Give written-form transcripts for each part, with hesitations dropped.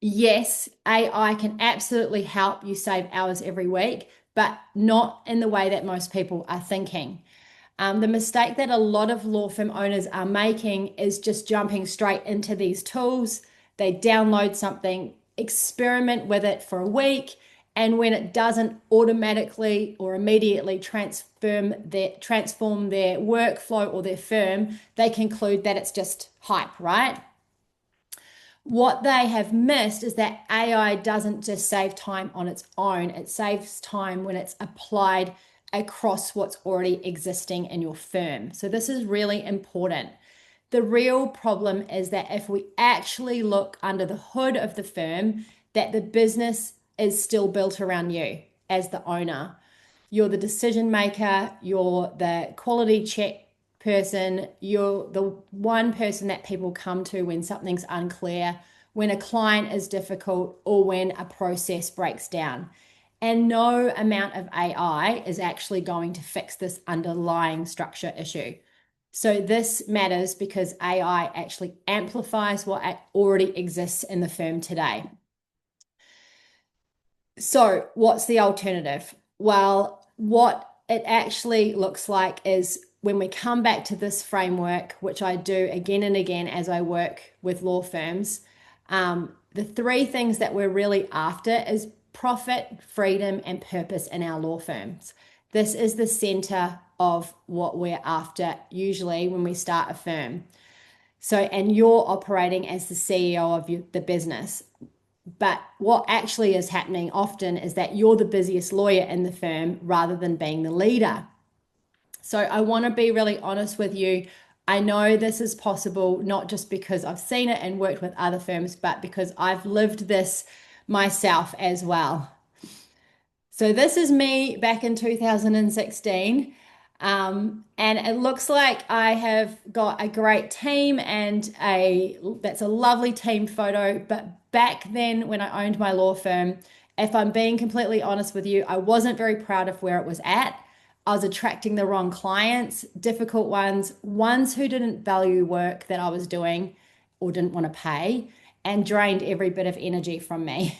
Yes, AI can absolutely help you save hours every week, but not in the way that most people are thinking. The mistake that a lot of law firm owners are making is just jumping straight into these tools. They download something, experiment with it for a week, and when it doesn't automatically or immediately transform their workflow or their firm, they conclude that it's just hype, right? What they have missed is that AI doesn't just save time on its own, it saves time when it's applied across what's already existing in your firm. So, this is really important. The real problem is that if we actually look under the hood of the firm, that the business is still built around you as the owner. You're the decision maker, you're the quality check person, you're the one person that people come to when something's unclear, when a client is difficult, or when a process breaks down. And no amount of AI is actually going to fix this underlying structure issue. So, this matters because AI actually amplifies what already exists in the firm today. So, what's the alternative? Well, what it actually looks like is when we come back to this framework, which I do again and again as I work with law firms, the three things that we're really after is profit, freedom, and purpose in our law firms. This is the center of what we're after usually when we start a firm. So, and you're operating as the CEO of the business. But what actually is happening often is that you're the busiest lawyer in the firm rather than being the leader. So I want to be really honest with you. I know this is possible, not just because I've seen it and worked with other firms, but because I've lived this myself as well. So this is me back in 2016. And it looks like I have got a great team and that's a lovely team photo. But back then when I owned my law firm, if I'm being completely honest with you, I wasn't very proud of where it was at. I was attracting the wrong clients, difficult ones who didn't value work that I was doing or didn't want to pay, and drained every bit of energy from me.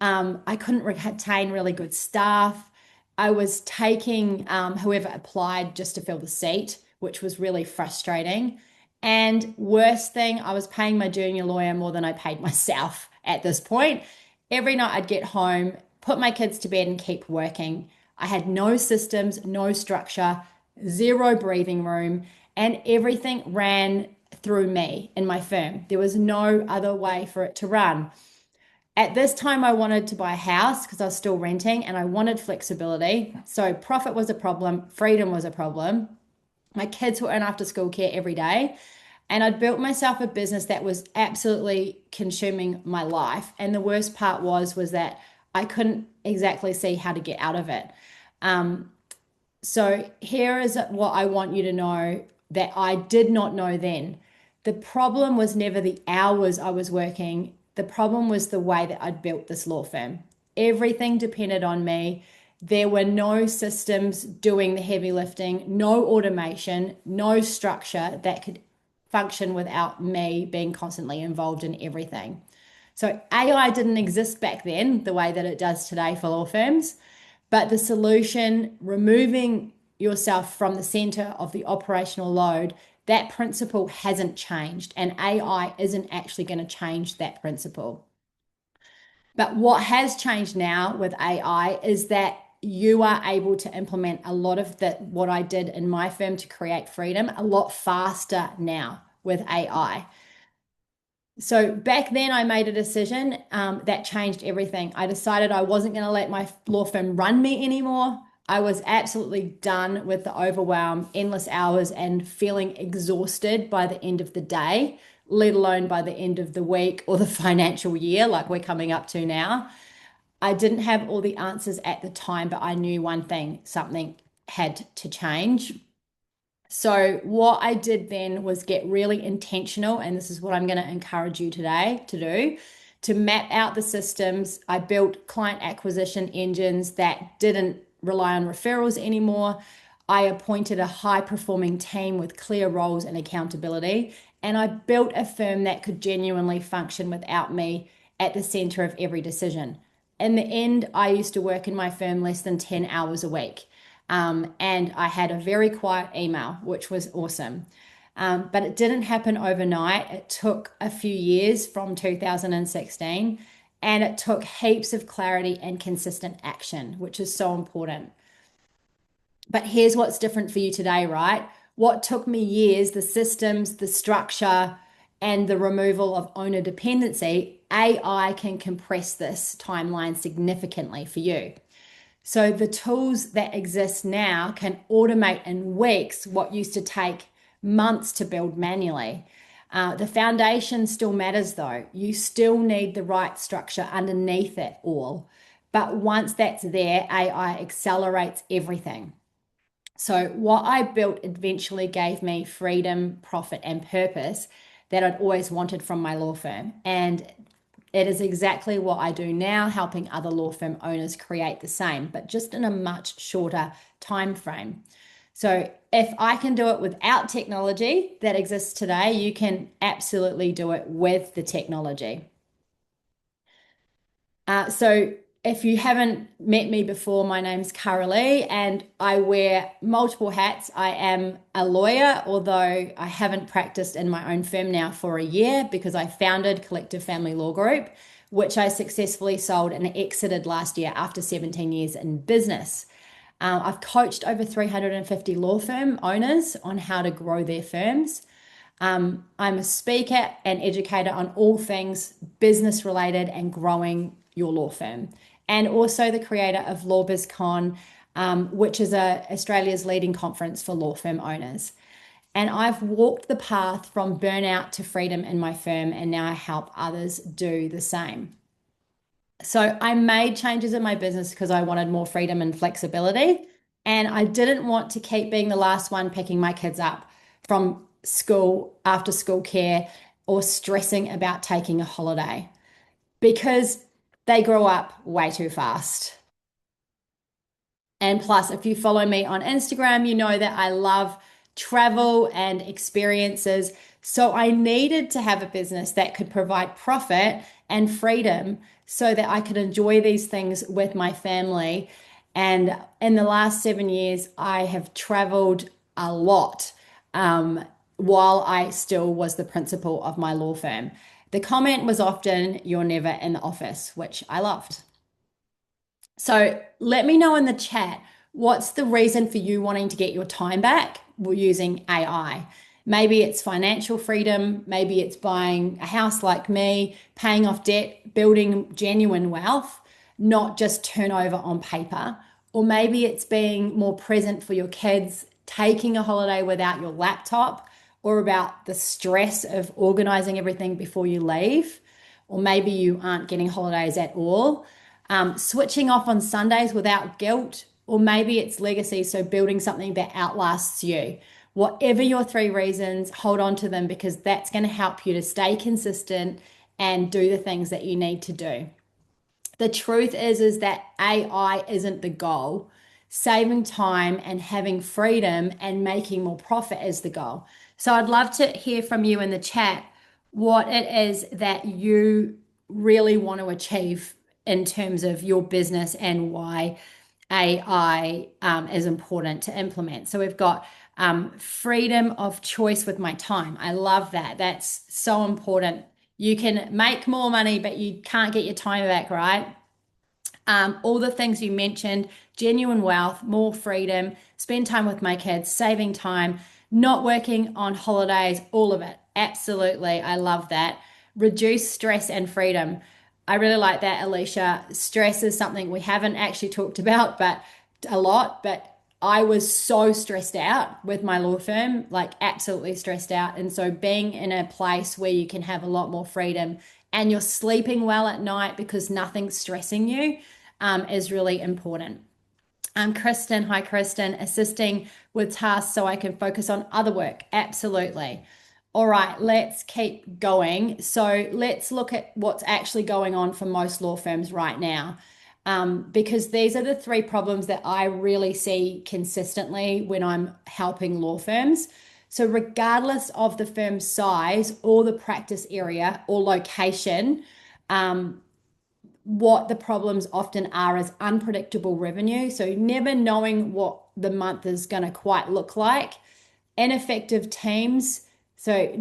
I couldn't retain really good staff. I was taking whoever applied just to fill the seat, which was really frustrating. And worst thing, I was paying my junior lawyer more than I paid myself at this point. Every night I'd get home, put my kids to bed, and keep working. I had no systems, no structure, zero breathing room, and everything ran through me in my firm. There was no other way for it to run. At this time, I wanted to buy a house because I was still renting and I wanted flexibility. So, profit was a problem, freedom was a problem. My kids were in after school care every day. And I'd built myself a business that was absolutely consuming my life. And the worst part was that I couldn't exactly see how to get out of it. Um, so, here is what I want you to know that I did not know then. The problem was never the hours I was working. The problem was the way that I'd built this law firm. Everything depended on me. There were no systems doing the heavy lifting, no automation, no structure that could function without me being constantly involved in everything. So AI didn't exist back then the way that it does today for law firms, but the solution, removing yourself from the center of the operational load, that principle hasn't changed, and AI isn't actually going to change that principle. But what has changed now with AI is that you are able to implement a lot of what I did in my firm to create freedom a lot faster now with AI. So back then, I made a decision that changed everything. I decided I wasn't going to let my law firm run me anymore. I was absolutely done with the overwhelm, endless hours, and feeling exhausted by the end of the day, let alone by the end of the week or the financial year, like we're coming up to now. I didn't have all the answers at the time, but I knew one thing, something had to change. So, what I did then was get really intentional, and this is what I'm going to encourage you today to do to map out the systems. I built client acquisition engines that didn't rely on referrals anymore. I appointed a high performing team with clear roles and accountability, and I built a firm that could genuinely function without me at the center of every decision. In the end, I used to work in my firm less than 10 hours a week. And I had a very quiet email, which was awesome. But it didn't happen overnight. It took a few years from 2016, and it took heaps of clarity and consistent action, which is so important. But here's what's different for you today, right? What took me years, the systems, the structure, and the removal of owner dependency, AI can compress this timeline significantly for you. So the tools that exist now can automate in weeks what used to take months to build manually. The foundation still matters though. You still need the right structure underneath it all. But once that's there, AI accelerates everything. So, what I built eventually gave me freedom, profit, and purpose that I'd always wanted from my law firm. And it is exactly what I do now, helping other law firm owners create the same, but just in a much shorter time frame. So, if I can do it without technology that exists today, you can absolutely do it with the technology. So if you haven't met me before, my name's Carolee and I wear multiple hats. I am a lawyer, although I haven't practiced in my own firm now for a year because I founded Collective Family Law Group, which I successfully sold and exited last year after 17 years in business. I've coached over 350 law firm owners on how to grow their firms. I'm a speaker and educator on all things business related and growing your law firm, and also the creator of Law BizCon, which is Australia's leading conference for law firm owners. And I've walked the path from burnout to freedom in my firm, and now I help others do the same. So I made changes in my business because I wanted more freedom and flexibility. And I didn't want to keep being the last one picking my kids up from school, after school care, or stressing about taking a holiday because they grow up way too fast. And plus, if you follow me on Instagram, you know that I love travel and experiences. So I needed to have a business that could provide profit and freedom so that I could enjoy these things with my family. And in the last 7 years, I have traveled a lot while I still was the principal of my law firm. The comment was often, "You're never in the office," which I loved. So let me know in the chat, what's the reason for you wanting to get your time back using AI? Maybe it's financial freedom, maybe it's buying a house like me, paying off debt, building genuine wealth, not just turnover on paper. Or maybe it's being more present for your kids, taking a holiday without your laptop, or about the stress of organizing everything before you leave. Or maybe you aren't getting holidays at all. Switching off on Sundays without guilt, or maybe it's legacy, so building something that outlasts you. Whatever your three reasons, hold on to them because that's going to help you to stay consistent and do the things that you need to do. The truth is that AI isn't the goal. Saving time and having freedom and making more profit is the goal. So I'd love to hear from you in the chat what it is that you really want to achieve in terms of your business and why AI is important to implement. So we've got freedom of choice with my time. I love that. That's so important. You can make more money, but you can't get your time back, right? All the things you mentioned, genuine wealth, more freedom, spend time with my kids, saving time, not working on holidays, all of it. Absolutely. I love that. Reduce stress and freedom. I really like that, Alicia. Stress is something we haven't actually talked about, but a lot. But I was so stressed out with my law firm, like absolutely stressed out. And so being in a place where you can have a lot more freedom and you're sleeping well at night because nothing's stressing you is really important. Kristen, hi Kristen, assisting with tasks so I can focus on other work. Absolutely. All right, let's keep going. So let's look at what's actually going on for most law firms right now. Because these are the three problems that I really see consistently when I'm helping law firms. So, regardless of the firm's size or the practice area or location, What the problems often are is unpredictable revenue. So never knowing what the month is going to quite look like, ineffective teams. So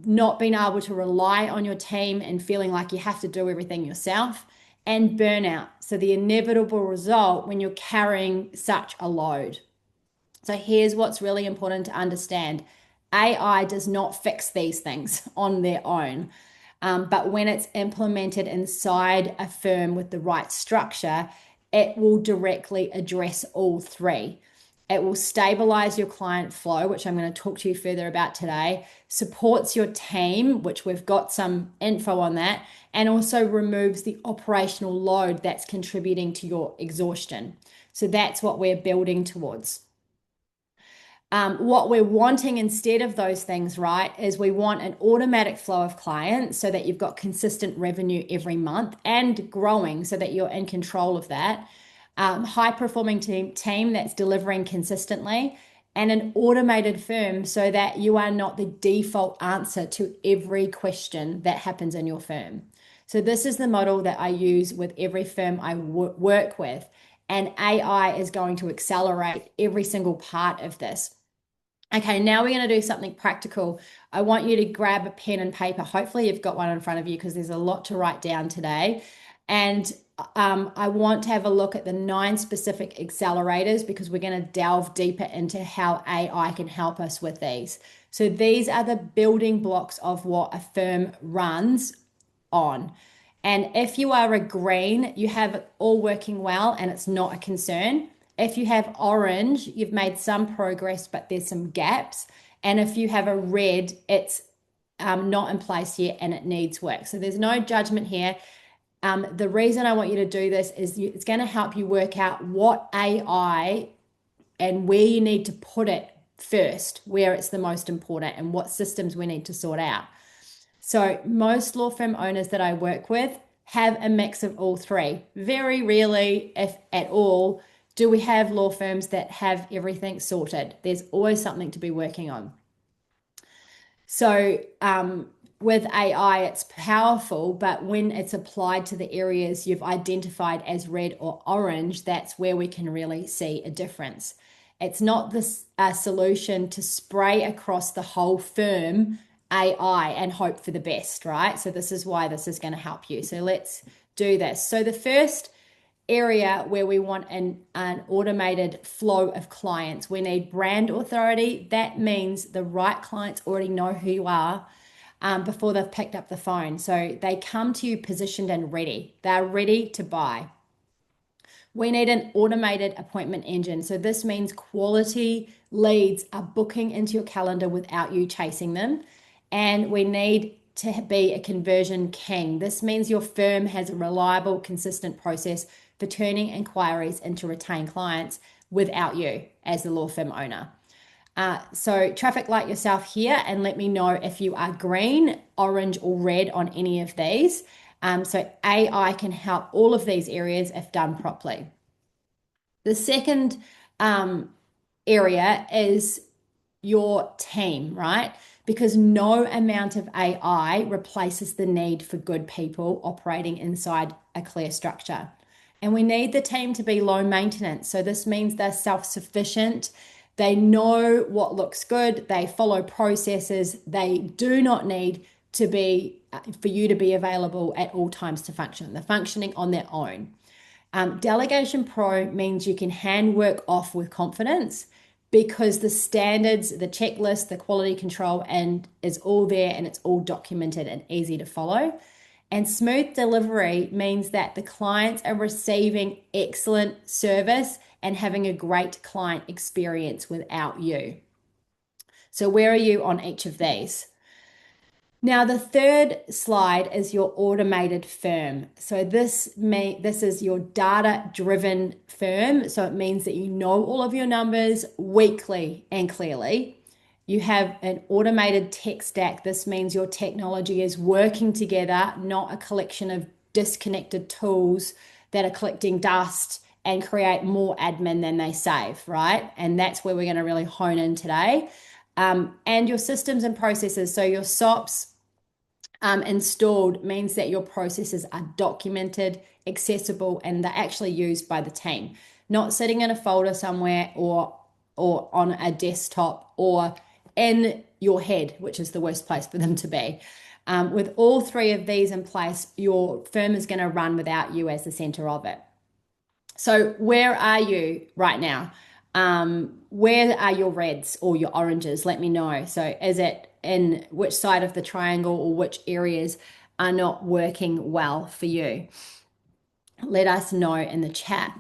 not being able to rely on your team and feeling like you have to do everything yourself, and burnout. So the inevitable result when you're carrying such a load. So here's what's really important to understand. AI does not fix these things on their own. But when it's implemented inside a firm with the right structure, it will directly address all three. It will stabilize your client flow, which I'm going to talk to you further about today, supports your team, which we've got some info on that, and also removes the operational load that's contributing to your exhaustion. So that's what we're building towards. What we're wanting instead of those things, right, is we want an automatic flow of clients so that you've got consistent revenue every month and growing so that you're in control of that. High performing team that's delivering consistently, and an automated firm so that you are not the default answer to every question that happens in your firm. So this is the model that I use with every firm I work with, and AI is going to accelerate every single part of this. Okay, now we're going to do something practical. I want you to grab a pen and paper. Hopefully, you've got one in front of you because there's a lot to write down today. And I want to have a look at the 9 specific accelerators because we're going to delve deeper into how AI can help us with these. So these are the building blocks of what a firm runs on. And if you are a green, you have it all working well and it's not a concern. If you have orange, you've made some progress, but there's some gaps. And if you have a red, it's not in place yet and it needs work. So there's no judgment here. The reason I want you to do this is it's going to help you work out what AI and where you need to put it first, where it's the most important, and what systems we need to sort out. So most law firm owners that I work with have a mix of all three. Very rarely, if at all, do we have law firms that have everything sorted. There's always something to be working on. So with AI, it's powerful, but when it's applied to the areas you've identified as red or orange, that's where we can really see a difference. It's not this solution to spray across the whole firm AI and hope for the best, right? So this is why this is going to help you. So let's do this. So the first area where we want an automated flow of clients, we need brand authority. That means the right clients already know who you are before they've picked up the phone. So they come to you positioned and ready. They're ready to buy. We need an automated appointment engine. So this means quality leads are booking into your calendar without you chasing them. And we need to be a conversion king. This means your firm has a reliable, consistent process for turning inquiries into retained clients without you as the law firm owner. So traffic light yourself here and let me know if you are green, orange, or red on any of these. So AI can help all of these areas if done properly. The second area is your team, right? Because no amount of AI replaces the need for good people operating inside a clear structure. And we need the team to be low maintenance. So this means they're self-sufficient. They know what looks good. They follow processes. They do not need to be for you to be available at all times to function. They're functioning on their own. Delegation Pro means you can hand work off with confidence because the standards, the checklist, the quality control, and is all there and it's all documented and easy to follow. And smooth delivery means that the clients are receiving excellent service and having a great client experience without you. So where are you on each of these? Now, the third slide is your automated firm. So this is your data-driven firm. So it means that you know all of your numbers weekly and clearly. You have an automated tech stack. This means your technology is working together, not a collection of disconnected tools that are collecting dust and create more admin than they save, right? And that's where we're going to really hone in today. And your systems and processes. So your SOPs, installed means that your processes are documented, accessible, and they're actually used by the team, not sitting in a folder somewhere or on a desktop or in your head, which is the worst place for them to be. With all three of these in place, your firm is going to run without you as the center of it. So where are you right now? Where are your reds or your oranges? Let me know. So is it in which side of the triangle or which areas are not working well for you? Let us know in the chat.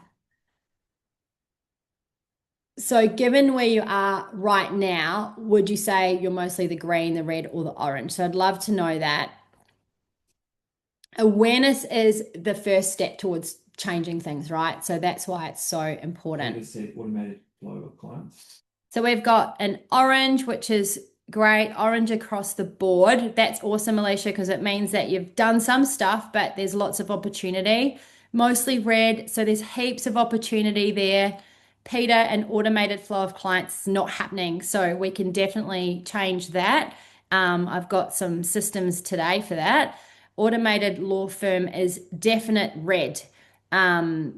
So given where you are right now, would you say you're mostly the green, the red, or the orange? So I'd love to know that. Awareness is the first step towards changing things, right? So that's why it's so important. Like I said, automated flow of clients. So we've got an orange, which is great, orange across the board. That's awesome, Alicia, because it means that you've done some stuff, but there's lots of opportunity. Mostly red, so there's heaps of opportunity there. Peter, an automated flow of clients is not happening, so we can definitely change that. I've got some systems today for that. Automated law firm is definite red,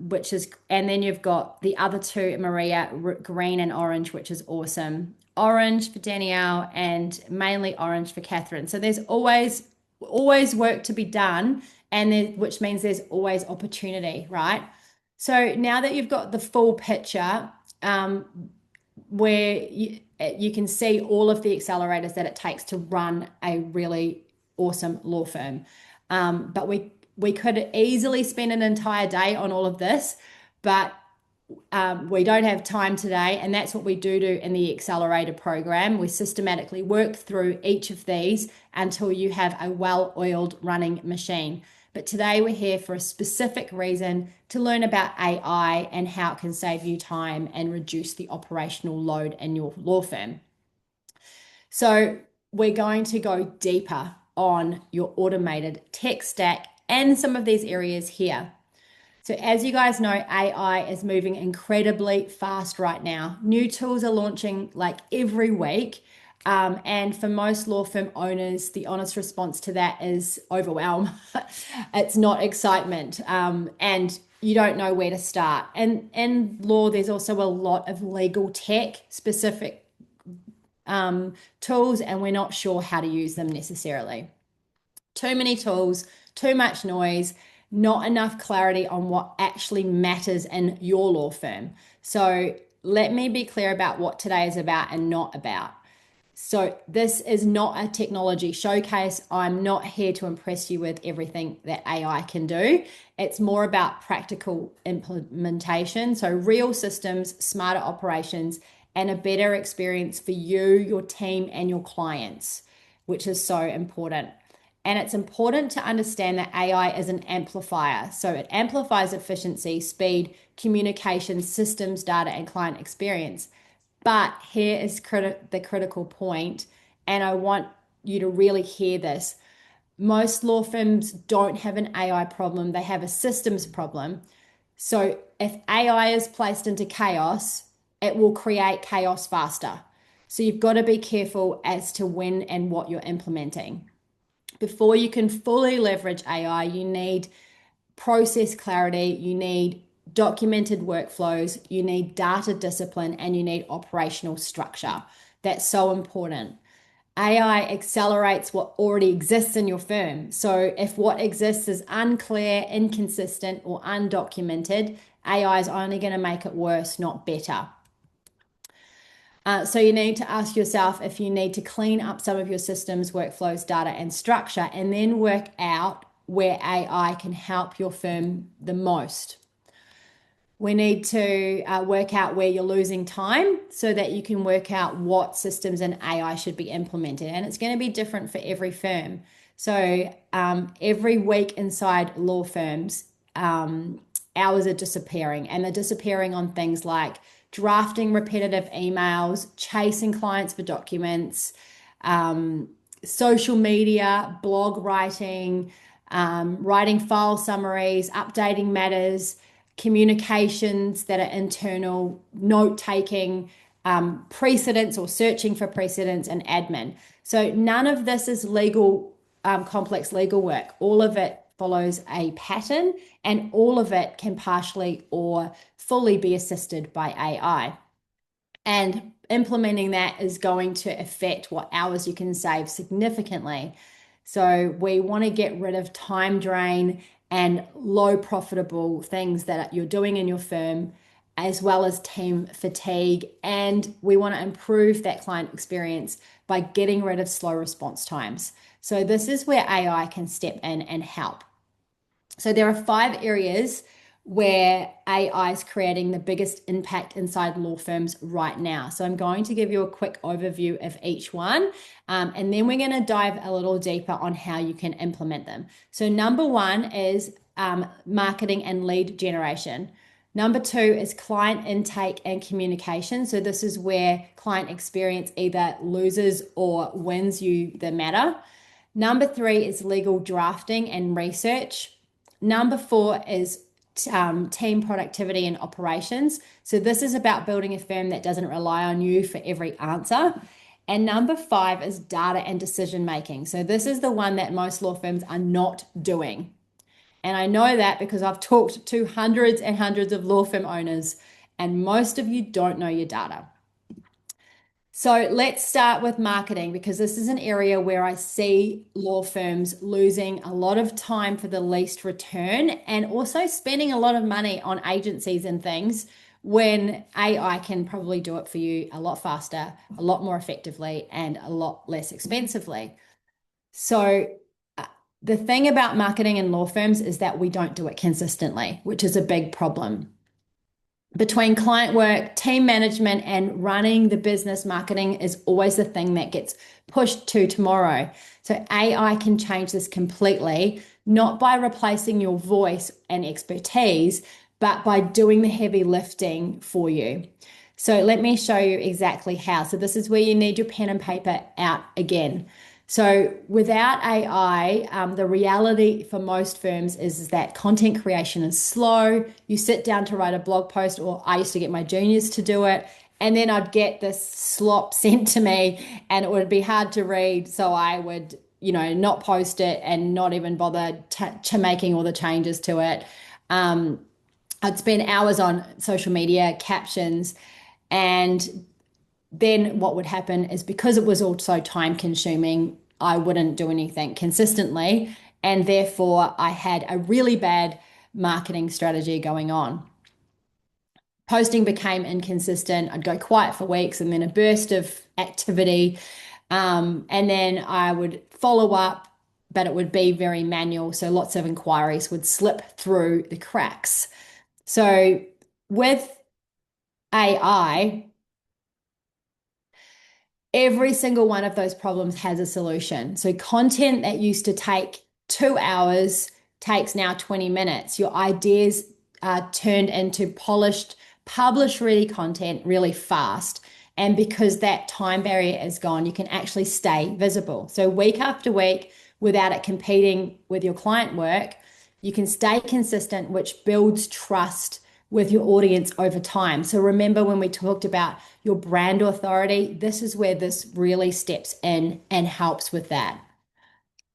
which is, and then you've got the other two, Maria, green and orange, which is awesome. Orange for Danielle and mainly orange for Catherine. So there's always work to be done, and which means there's always opportunity, right? So now that you've got the full picture, where you can see all of the accelerators that it takes to run a really awesome law firm. But we could easily spend an entire day on all of this, but we don't have time today, and that's what we do in the accelerator program. We systematically work through each of these until you have a well-oiled running machine. But today we're here for a specific reason, to learn about AI and how it can save you time and reduce the operational load in your law firm. So we're going to go deeper on your automated tech stack and some of these areas here. So as you guys know, AI is moving incredibly fast right now. New tools are launching like every week. And for most law firm owners, the honest response to that is overwhelm. It's not excitement. And you don't know where to start. And in law, there's also a lot of legal tech specific tools, and we're not sure how to use them necessarily. Too many tools, too much noise, not enough clarity on what actually matters in your law firm. So let me be clear about what today is about and not about. So this is not a technology showcase. I'm not here to impress you with everything that AI can do. It's more about practical implementation. So real systems, smarter operations, and a better experience for you, your team, and your clients, which is so important. And it's important to understand that AI is an amplifier. So it amplifies efficiency, speed, communication, systems, data, and client experience. But here is the critical point, and I want you to really hear this. Most law firms don't have an AI problem, they have a systems problem. So if AI is placed into chaos, it will create chaos faster. So you've got to be careful as to when and what you're implementing. Before you can fully leverage AI, you need process clarity, you need documented workflows, you need data discipline, and you need operational structure. That's so important. AI accelerates what already exists in your firm. So if what exists is unclear, inconsistent, or undocumented, AI is only going to make it worse, not better. So you need to ask yourself if you need to clean up some of your systems, workflows, data, and structure, and then work out where AI can help your firm the most. We need to work out where you're losing time so that you can work out what systems and AI should be implemented. And it's going to be different for every firm. So every week inside law firms, hours are disappearing, and they're disappearing on things like drafting repetitive emails, chasing clients for documents, social media, blog writing, writing file summaries, updating matters, communications that are internal, note taking, precedents or searching for precedents, and admin. So none of this is legal complex legal work. All of it follows a pattern, and all of it can partially or fully be assisted by AI. And implementing that is going to affect what hours you can save significantly. So we want to get rid of time drain and low profitable things that you're doing in your firm, as well as team fatigue. And we want to improve that client experience by getting rid of slow response times. So this is where AI can step in and help. So there are 5 areas where AI is creating the biggest impact inside law firms right now. So I'm going to give you a quick overview of each one, and then we're going to dive a little deeper on how you can implement them. So number 1 is marketing and lead generation. Number 2 is client intake and communication. So this is where client experience either loses or wins you the matter. Number 3 is legal drafting and research. Number 4 is team productivity and operations. So this is about building a firm that doesn't rely on you for every answer. And number 5 is data and decision making. So this is the one that most law firms are not doing. And I know that because I've talked to hundreds and hundreds of law firm owners, and most of you don't know your data. So let's start with marketing, because this is an area where I see law firms losing a lot of time for the least return, and also spending a lot of money on agencies and things when AI can probably do it for you a lot faster, a lot more effectively, and a lot less expensively. So the thing about marketing in law firms is that we don't do it consistently, which is a big problem. Between client work, team management, and running the business, marketing is always the thing that gets pushed to tomorrow. So AI can change this completely, not by replacing your voice and expertise, but by doing the heavy lifting for you. So let me show you exactly how. So this is where you need your pen and paper out again. So without AI, the reality for most firms is that content creation is slow. You sit down to write a blog post, or I used to get my juniors to do it, and then I'd get this slop sent to me and it would be hard to read. So I would, not post it and not even bother to making all the changes to it. I'd spend hours on social media captions, and then what would happen is, because it was also time consuming, I wouldn't do anything consistently. And therefore, I had a really bad marketing strategy going on. Posting became inconsistent. I'd go quiet for weeks and then a burst of activity. And then I would follow up, but it would be very manual. So lots of inquiries would slip through the cracks. So with AI, every single one of those problems has a solution. So content that used to take 2 hours takes now 20 minutes. Your ideas are turned into polished, publish-ready content really fast. And because that time barrier is gone, you can actually stay visible. So week after week, without it competing with your client work, you can stay consistent, which builds trust with your audience over time. So remember when we talked about your brand authority, this is where this really steps in and helps with that.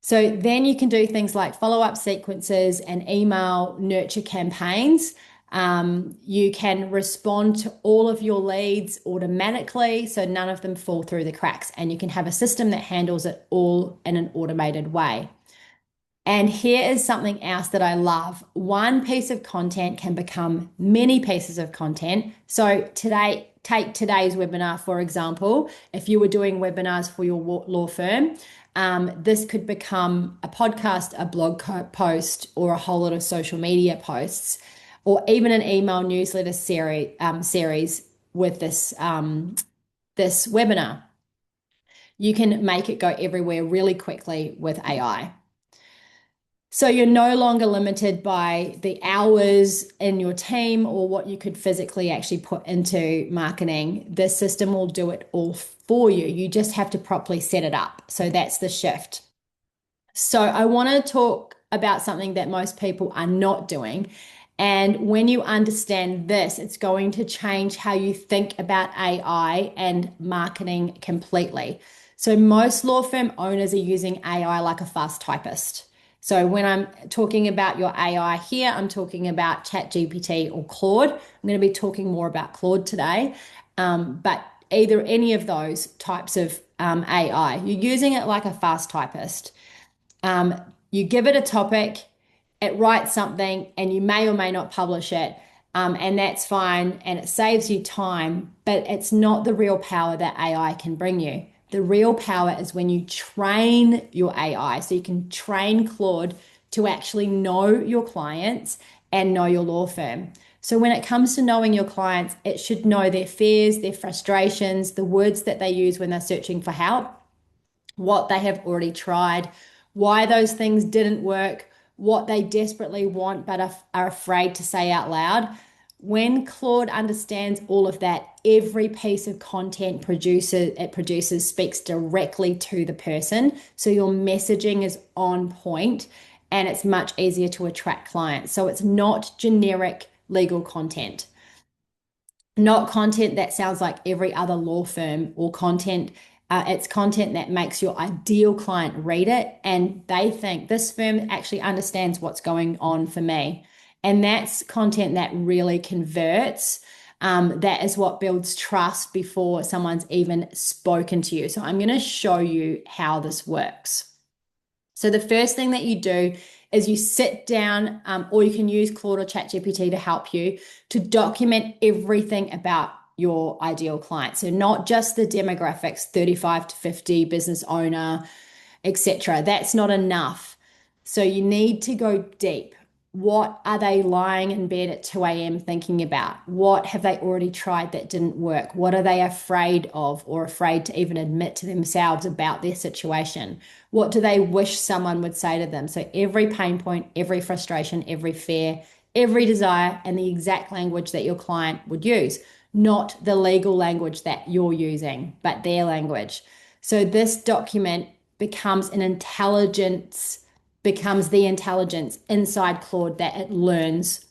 So then you can do things like follow-up sequences and email nurture campaigns. You can respond to all of your leads automatically, so none of them fall through the cracks, and you can have a system that handles it all in an automated way. And here is something else that I love. One piece of content can become many pieces of content. So take today's webinar, for example. If you were doing webinars for your law firm, this could become a podcast, a blog post, or a whole lot of social media posts, or even an email newsletter series with this webinar. You can make it go everywhere really quickly with AI. So you're no longer limited by the hours in your team or what you could physically actually put into marketing. This system will do it all for you. You just have to properly set it up. So that's the shift. So I want to talk about something that most people are not doing. And when you understand this, it's going to change how you think about AI and marketing completely. So most law firm owners are using AI like a fast typist. So when I'm talking about your AI here, I'm talking about ChatGPT or Claude. I'm going to be talking more about Claude today. But either any of those types of AI, you're using it like a fast typist. Um, you give it a topic, it writes something, and you may or may not publish it. And that's fine, and it saves you time, but it's not the real power that AI can bring you. The real power is when you train your AI. So you can train Claude to actually know your clients and know your law firm. So when it comes to knowing your clients, it should know their fears, their frustrations, the words that they use when they're searching for help, what they have already tried, why those things didn't work, what they desperately want but are afraid to say out loud. When Claude understands all of that, every piece of content it produces speaks directly to the person. So your messaging is on point and it's much easier to attract clients. So it's not generic legal content, not content that sounds like every other law firm or content. It's content that makes your ideal client read it and they think this firm actually understands what's going on for me. And that's content that really converts. That is what builds trust before someone's even spoken to you. So I'm going to show you how this works. So the first thing that you do is you sit down, or you can use Claude or ChatGPT to help you to document everything about your ideal client. So not just the demographics, 35 to 50, business owner, etc. That's not enough. So you need to go deep. What are they lying in bed at 2 a.m. thinking about? What have they already tried that didn't work? What are they afraid of or afraid to even admit to themselves about their situation? What do they wish someone would say to them? So every pain point, every frustration, every fear, every desire, and the exact language that your client would use, not the legal language that you're using, but their language. So this document becomes the intelligence inside Claude that it learns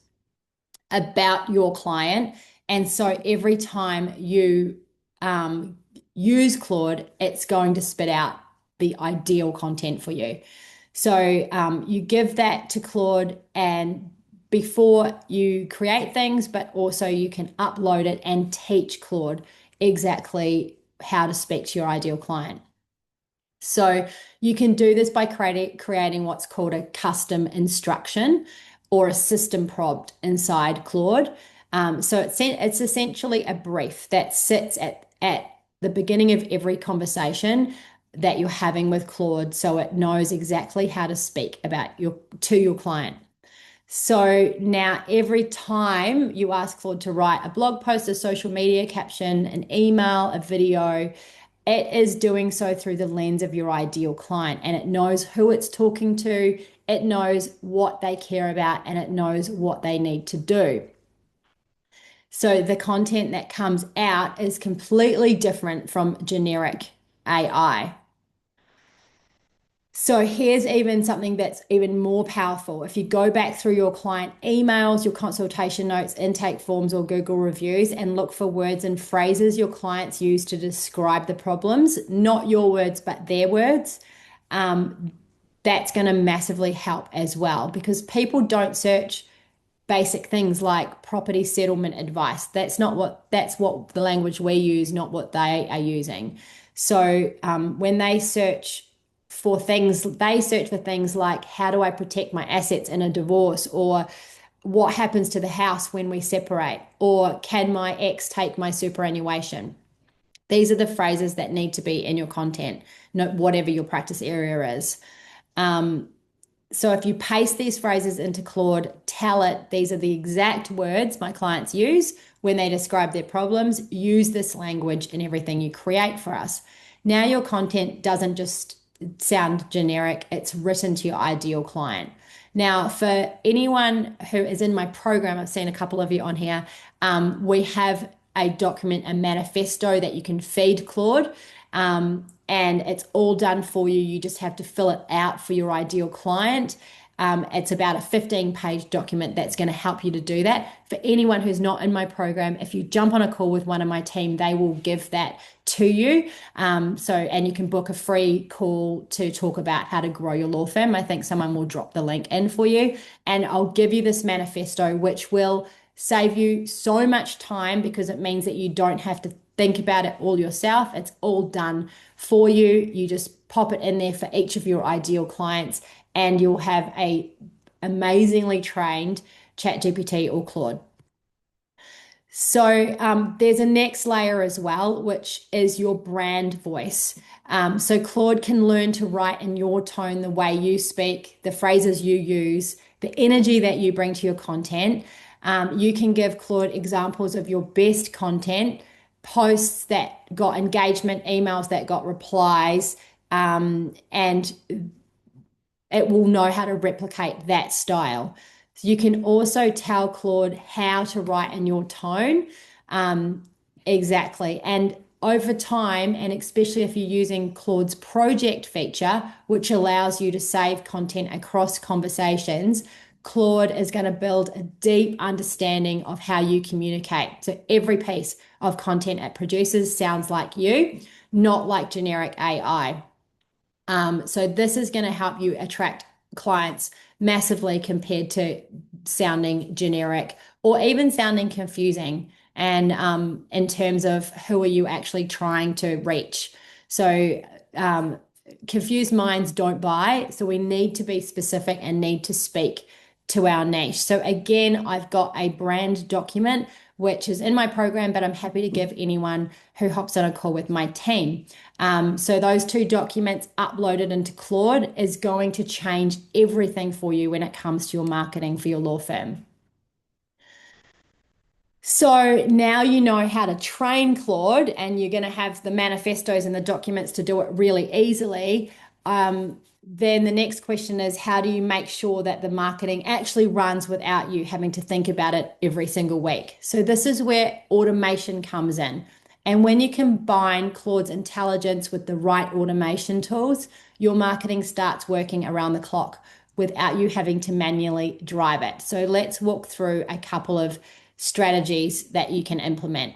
about your client. And so every time you use Claude, it's going to spit out the ideal content for you. So you give that to Claude and before you create things, but also you can upload it and teach Claude exactly how to speak to your ideal client. So you can do this by creating what's called a custom instruction or a system prompt inside Claude. So it's essentially a brief that sits at the beginning of every conversation that you're having with Claude, so it knows exactly how to speak to your client. So now every time you ask Claude to write a blog post, a social media caption, an email, a video, it is doing so through the lens of your ideal client and it knows who it's talking to, it knows what they care about, and it knows what they need to do. So the content that comes out is completely different from generic AI. So here's even something that's even more powerful. If you go back through your client emails, your consultation notes, intake forms, or Google reviews and look for words and phrases your clients use to describe the problems, not your words, but their words, that's going to massively help as well because people don't search basic things like property settlement advice. That's what the language we use, not what they are using. So when they search for things, they search for things like how do I protect my assets in a divorce, or what happens to the house when we separate, or can my ex take my superannuation? These are the phrases that need to be in your content, whatever your practice area is. So if you paste these phrases into Claude, tell it these are the exact words my clients use when they describe their problems. Use this language in everything you create for us. Now your content doesn't just sound generic, it's written to your ideal client. Now, for anyone who is in my program, I've seen a couple of you on here, we have a document, a manifesto that you can feed Claude. And it's all done for you. You just have to fill it out for your ideal client. It's about a 15-page document that's going to help you to do that. For anyone who's not in my program, if you jump on a call with one of my team, they will give that to you. And you can book a free call to talk about how to grow your law firm. I think someone will drop the link in for you. And I'll give you this manifesto, which will save you so much time because it means that you don't have to think about it all yourself. It's all done for you. You just pop it in there for each of your ideal clients, and you'll have a amazingly trained ChatGPT or Claude. So there's a next layer as well, which is your brand voice. So Claude can learn to write in your tone, the way you speak, the phrases you use, the energy that you bring to your content. You can give Claude examples of your best content, posts that got engagement, emails that got replies, and it will know how to replicate that style. So you can also tell Claude how to write in your tone. Exactly. And over time, and especially if you're using Claude's project feature, which allows you to save content across conversations, Claude is going to build a deep understanding of how you communicate. So every piece of content it produces sounds like you, not like generic AI. So this is going to help you attract clients massively compared to sounding generic or even sounding confusing. And in terms of who are you actually trying to reach? So confused minds don't buy. So we need to be specific and need to speak to our niche. So again, I've got a brand document which is in my program, but I'm happy to give anyone who hops on a call with my team. So those two documents uploaded into Claude is going to change everything for you when it comes to your marketing for your law firm. So now you know how to train Claude, and you're going to have the manifestos and the documents to do it really easily. Then the next question is, how do you make sure that the marketing actually runs without you having to think about it every single week? So this is where automation comes in. And when you combine Claude's intelligence with the right automation tools, your marketing starts working around the clock without you having to manually drive it. So let's walk through a couple of strategies that you can implement.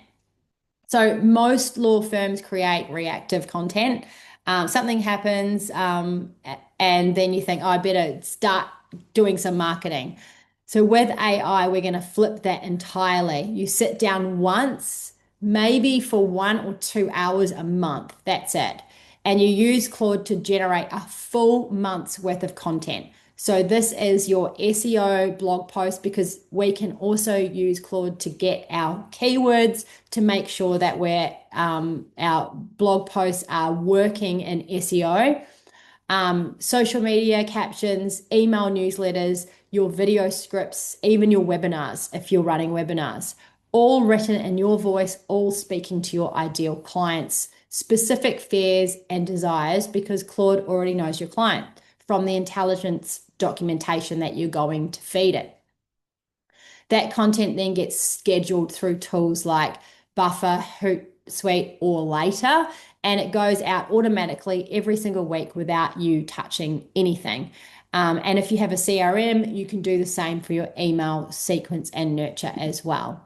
So most law firms create reactive content. Something happens, and then you think, oh, I better start doing some marketing. So with AI, we're going to flip that entirely. You sit down once, maybe for 1 or 2 hours a month. That's it. And you use Claude to generate a full month's worth of content. So this is your SEO blog post, because we can also use Claude to get our keywords to make sure that our blog posts are working in SEO. Social media captions, email newsletters, your video scripts, even your webinars, if you're running webinars, all written in your voice, all speaking to your ideal clients, specific fears and desires, because Claude already knows your client from the intelligence documentation that you're going to feed it. That content then gets scheduled through tools like Buffer, Hootsuite, or Later, and it goes out automatically every single week without you touching anything. And if you have a CRM, you can do the same for your email sequence and nurture as well.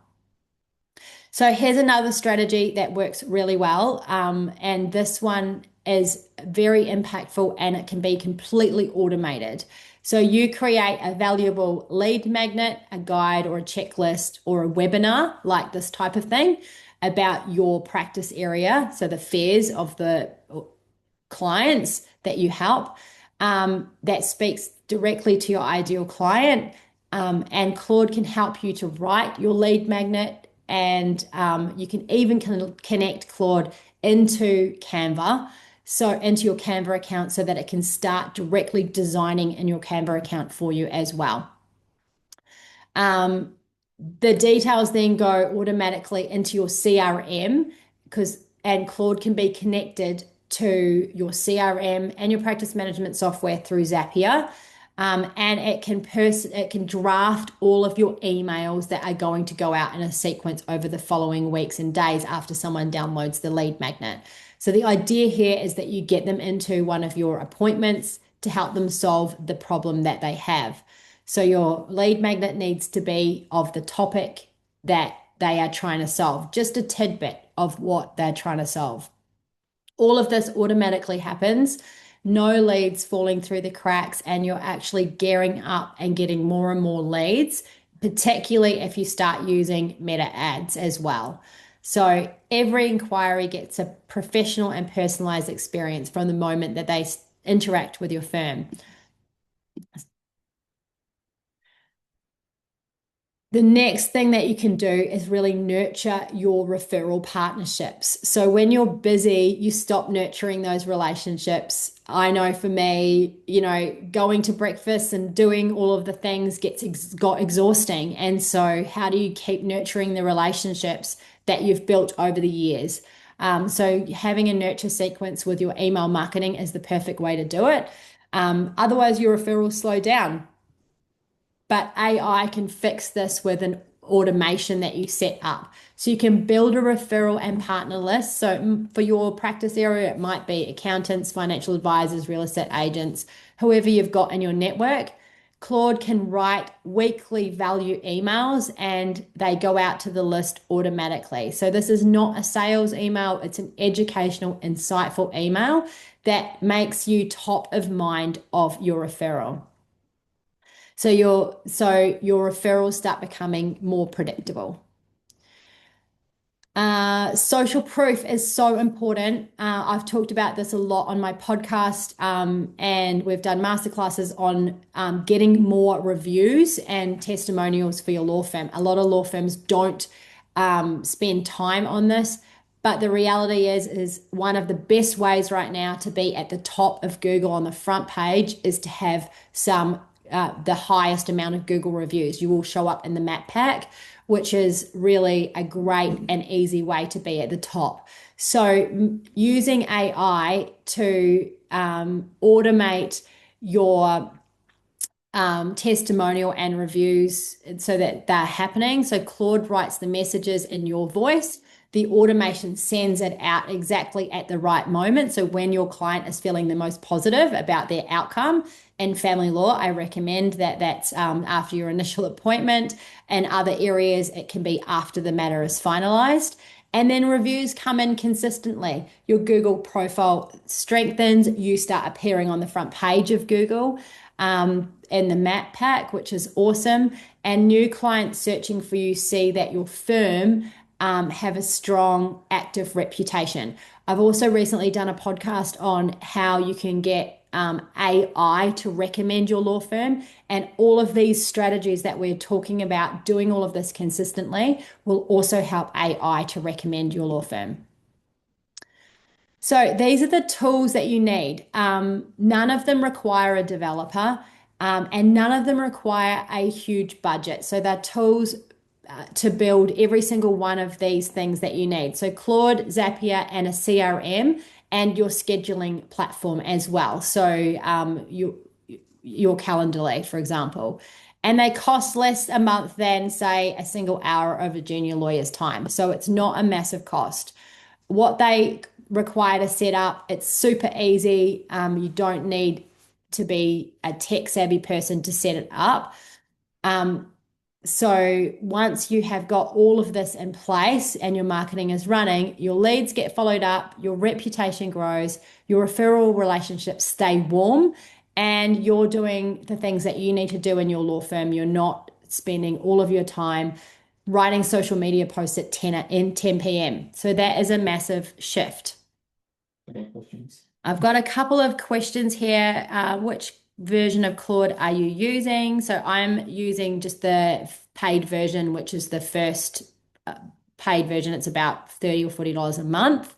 So here's another strategy that works really well. And this one is very impactful, and it can be completely automated. So you create a valuable lead magnet, a guide or a checklist or a webinar, like this type of thing, about your practice area. So the fears of the clients that you help, that speaks directly to your ideal client. And Claude can help you to write your lead magnet, and you can even connect Claude into Canva. So into your Canva account, so that it can start directly designing in your Canva account for you as well. The details then go automatically into your CRM, and Claude can be connected to your CRM and your practice management software through Zapier. And it can draft all of your emails that are going to go out in a sequence over the following weeks and days after someone downloads the lead magnet. So the idea here is that you get them into one of your appointments, to help them solve the problem that they have. So your lead magnet needs to be of the topic that they are trying to solve, just a tidbit of what they're trying to solve. All of this automatically happens. No leads falling through the cracks, and you're actually gearing up and getting more and more leads, particularly if you start using meta ads as well. So every inquiry gets a professional and personalized experience from the moment that they interact with your firm. The next thing that you can do is really nurture your referral partnerships. So when you're busy, you stop nurturing those relationships. I know for me, going to breakfast and doing all of the things got exhausting. And so how do you keep nurturing the relationships that you've built over the years? So having a nurture sequence with your email marketing is the perfect way to do it. Otherwise, your referrals slow down. But AI can fix this with an automation that you set up. So you can build a referral and partner list. So for your practice area, it might be accountants, financial advisors, real estate agents, whoever you've got in your network. Claude can write weekly value emails and they go out to the list automatically. So this is not a sales email, it's an educational, insightful email that makes you top of mind of your referral. So your referrals start becoming more predictable. Social proof is so important. I've talked about this a lot on my podcast, and we've done masterclasses on getting more reviews and testimonials for your law firm. A lot of law firms don't spend time on this, but the reality is one of the best ways right now to be at the top of Google on the front page is to have the highest amount of Google reviews. You will show up in the map pack, which is really a great and easy way to be at the top. So using AI to automate your testimonial and reviews so that they're happening. So Claude writes the messages in your voice. The automation sends it out exactly at the right moment. So when your client is feeling the most positive about their outcome in family law, I recommend that that's after your initial appointment. And other areas, it can be after the matter is finalized. And then reviews come in consistently. Your Google profile strengthens. You start appearing on the front page of Google in the map pack, which is awesome. And new clients searching for you see that your firm have a strong active reputation. I've also recently done a podcast on how you can get AI to recommend your law firm, and all of these strategies that we're talking about, doing all of this consistently, will also help AI to recommend your law firm. So these are the tools that you need. None of them require a developer, and none of them require a huge budget. So they're tools to build every single one of these things that you need. So Claude, Zapier, and a CRM, and your scheduling platform as well. So your Calendly, for example. And they cost less a month than, say, a single hour of a junior lawyer's time. So it's not a massive cost. What they require to set up, it's super easy. You don't need to be a tech savvy person to set it up. So once you have got all of this in place and your marketing is running, your leads get followed up, your reputation grows, your referral relationships stay warm, and you're doing the things that you need to do in your law firm. You're not spending all of your time writing social media posts at 10 p.m. So that is a massive shift. Okay, questions? I've got a couple of questions here. Which version of Claude are you using? So I'm using just the paid version, which is the first paid version. It's about $30 or $40 a month.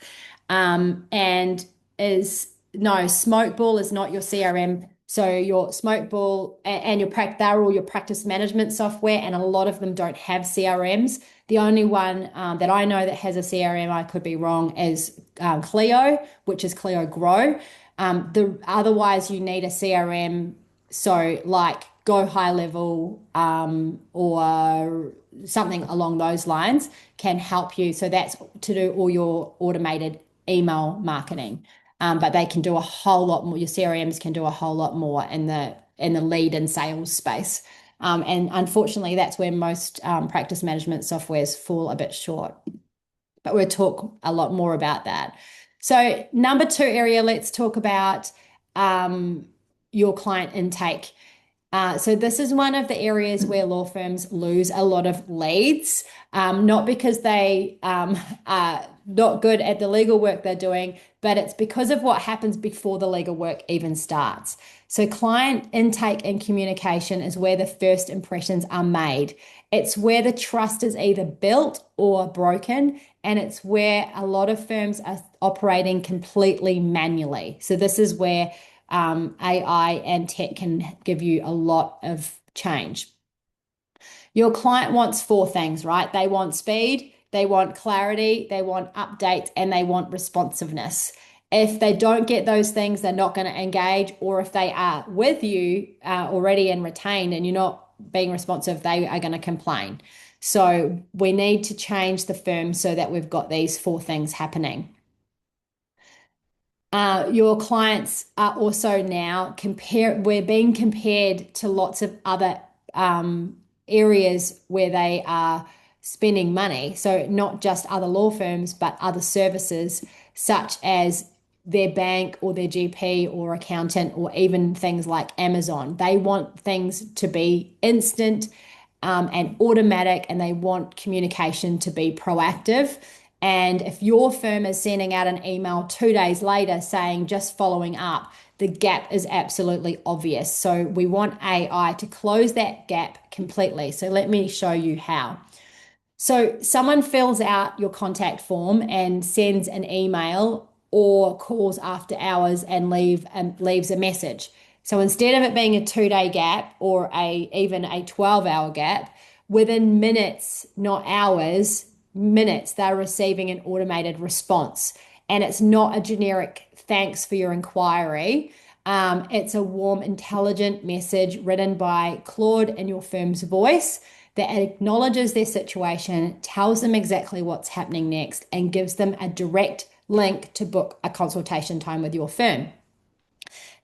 And Smokeball is not your CRM. So your Smokeball and your they're all your practice management software, and a lot of them don't have CRMs. The only one that I know that has a CRM, I could be wrong, is Clio, which is Clio Grow. Otherwise, you need a CRM, so like Go High Level or something along those lines can help you. So that's to do all your automated email marketing. but they can do a whole lot more. Your CRMs can do a whole lot more in the lead and sales space. And unfortunately, that's where most practice management softwares fall a bit short. But we'll talk a lot more about that. So, number two area, let's talk about your client intake. So this is one of the areas where law firms lose a lot of leads, not because they are not good at the legal work they're doing, but it's because of what happens before the legal work even starts. So client intake and communication is where the first impressions are made. It's where the trust is either built or broken, and it's where a lot of firms are operating completely manually. So this is where AI and tech can give you a lot of change. Your client wants four things, right? They want speed, they want clarity, they want updates, and they want responsiveness. If they don't get those things, they're not going to engage, or if they are with you already and retained and you're not being responsive, they are going to complain. So we need to change the firm so that we've got these four things happening. Your clients are also now we're being compared to lots of other areas where they are spending money. So not just other law firms, but other services such as their bank or their GP or accountant or even things like Amazon. They want things to be instant and automatic, and they want communication to be proactive. And if your firm is sending out an email 2 days later saying just following up, the gap is absolutely obvious. So we want AI to close that gap completely. So let me show you how. So someone fills out your contact form and sends an email or calls after hours and leaves a message. So instead of it being a 2 day gap or even a 12-hour gap, within minutes, not hours, minutes, they're receiving an automated response. And it's not a generic thanks for your inquiry. It's a warm, intelligent message written by Claude in your firm's voice that acknowledges their situation, tells them exactly what's happening next, and gives them a direct link to book a consultation time with your firm.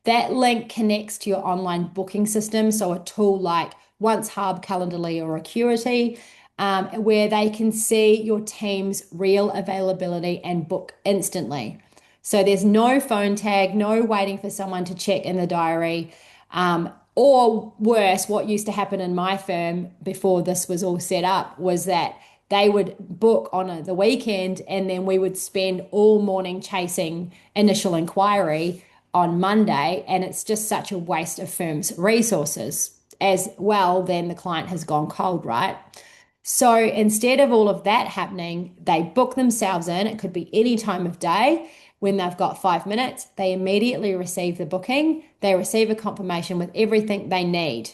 That link connects to your online booking system, so a tool like Once Hub, Calendly, or Acuity, where they can see your team's real availability and book instantly. So there's no phone tag, no waiting for someone to check in the diary. Or worse, what used to happen in my firm before this was all set up was that they would book on the weekend and then we would spend all morning chasing initial inquiry on Monday. And it's just such a waste of firms' resources. As well, then the client has gone cold, right? So instead of all of that happening, they book themselves in. It could be any time of day. When they've got 5 minutes, they immediately receive the booking. They receive a confirmation with everything they need.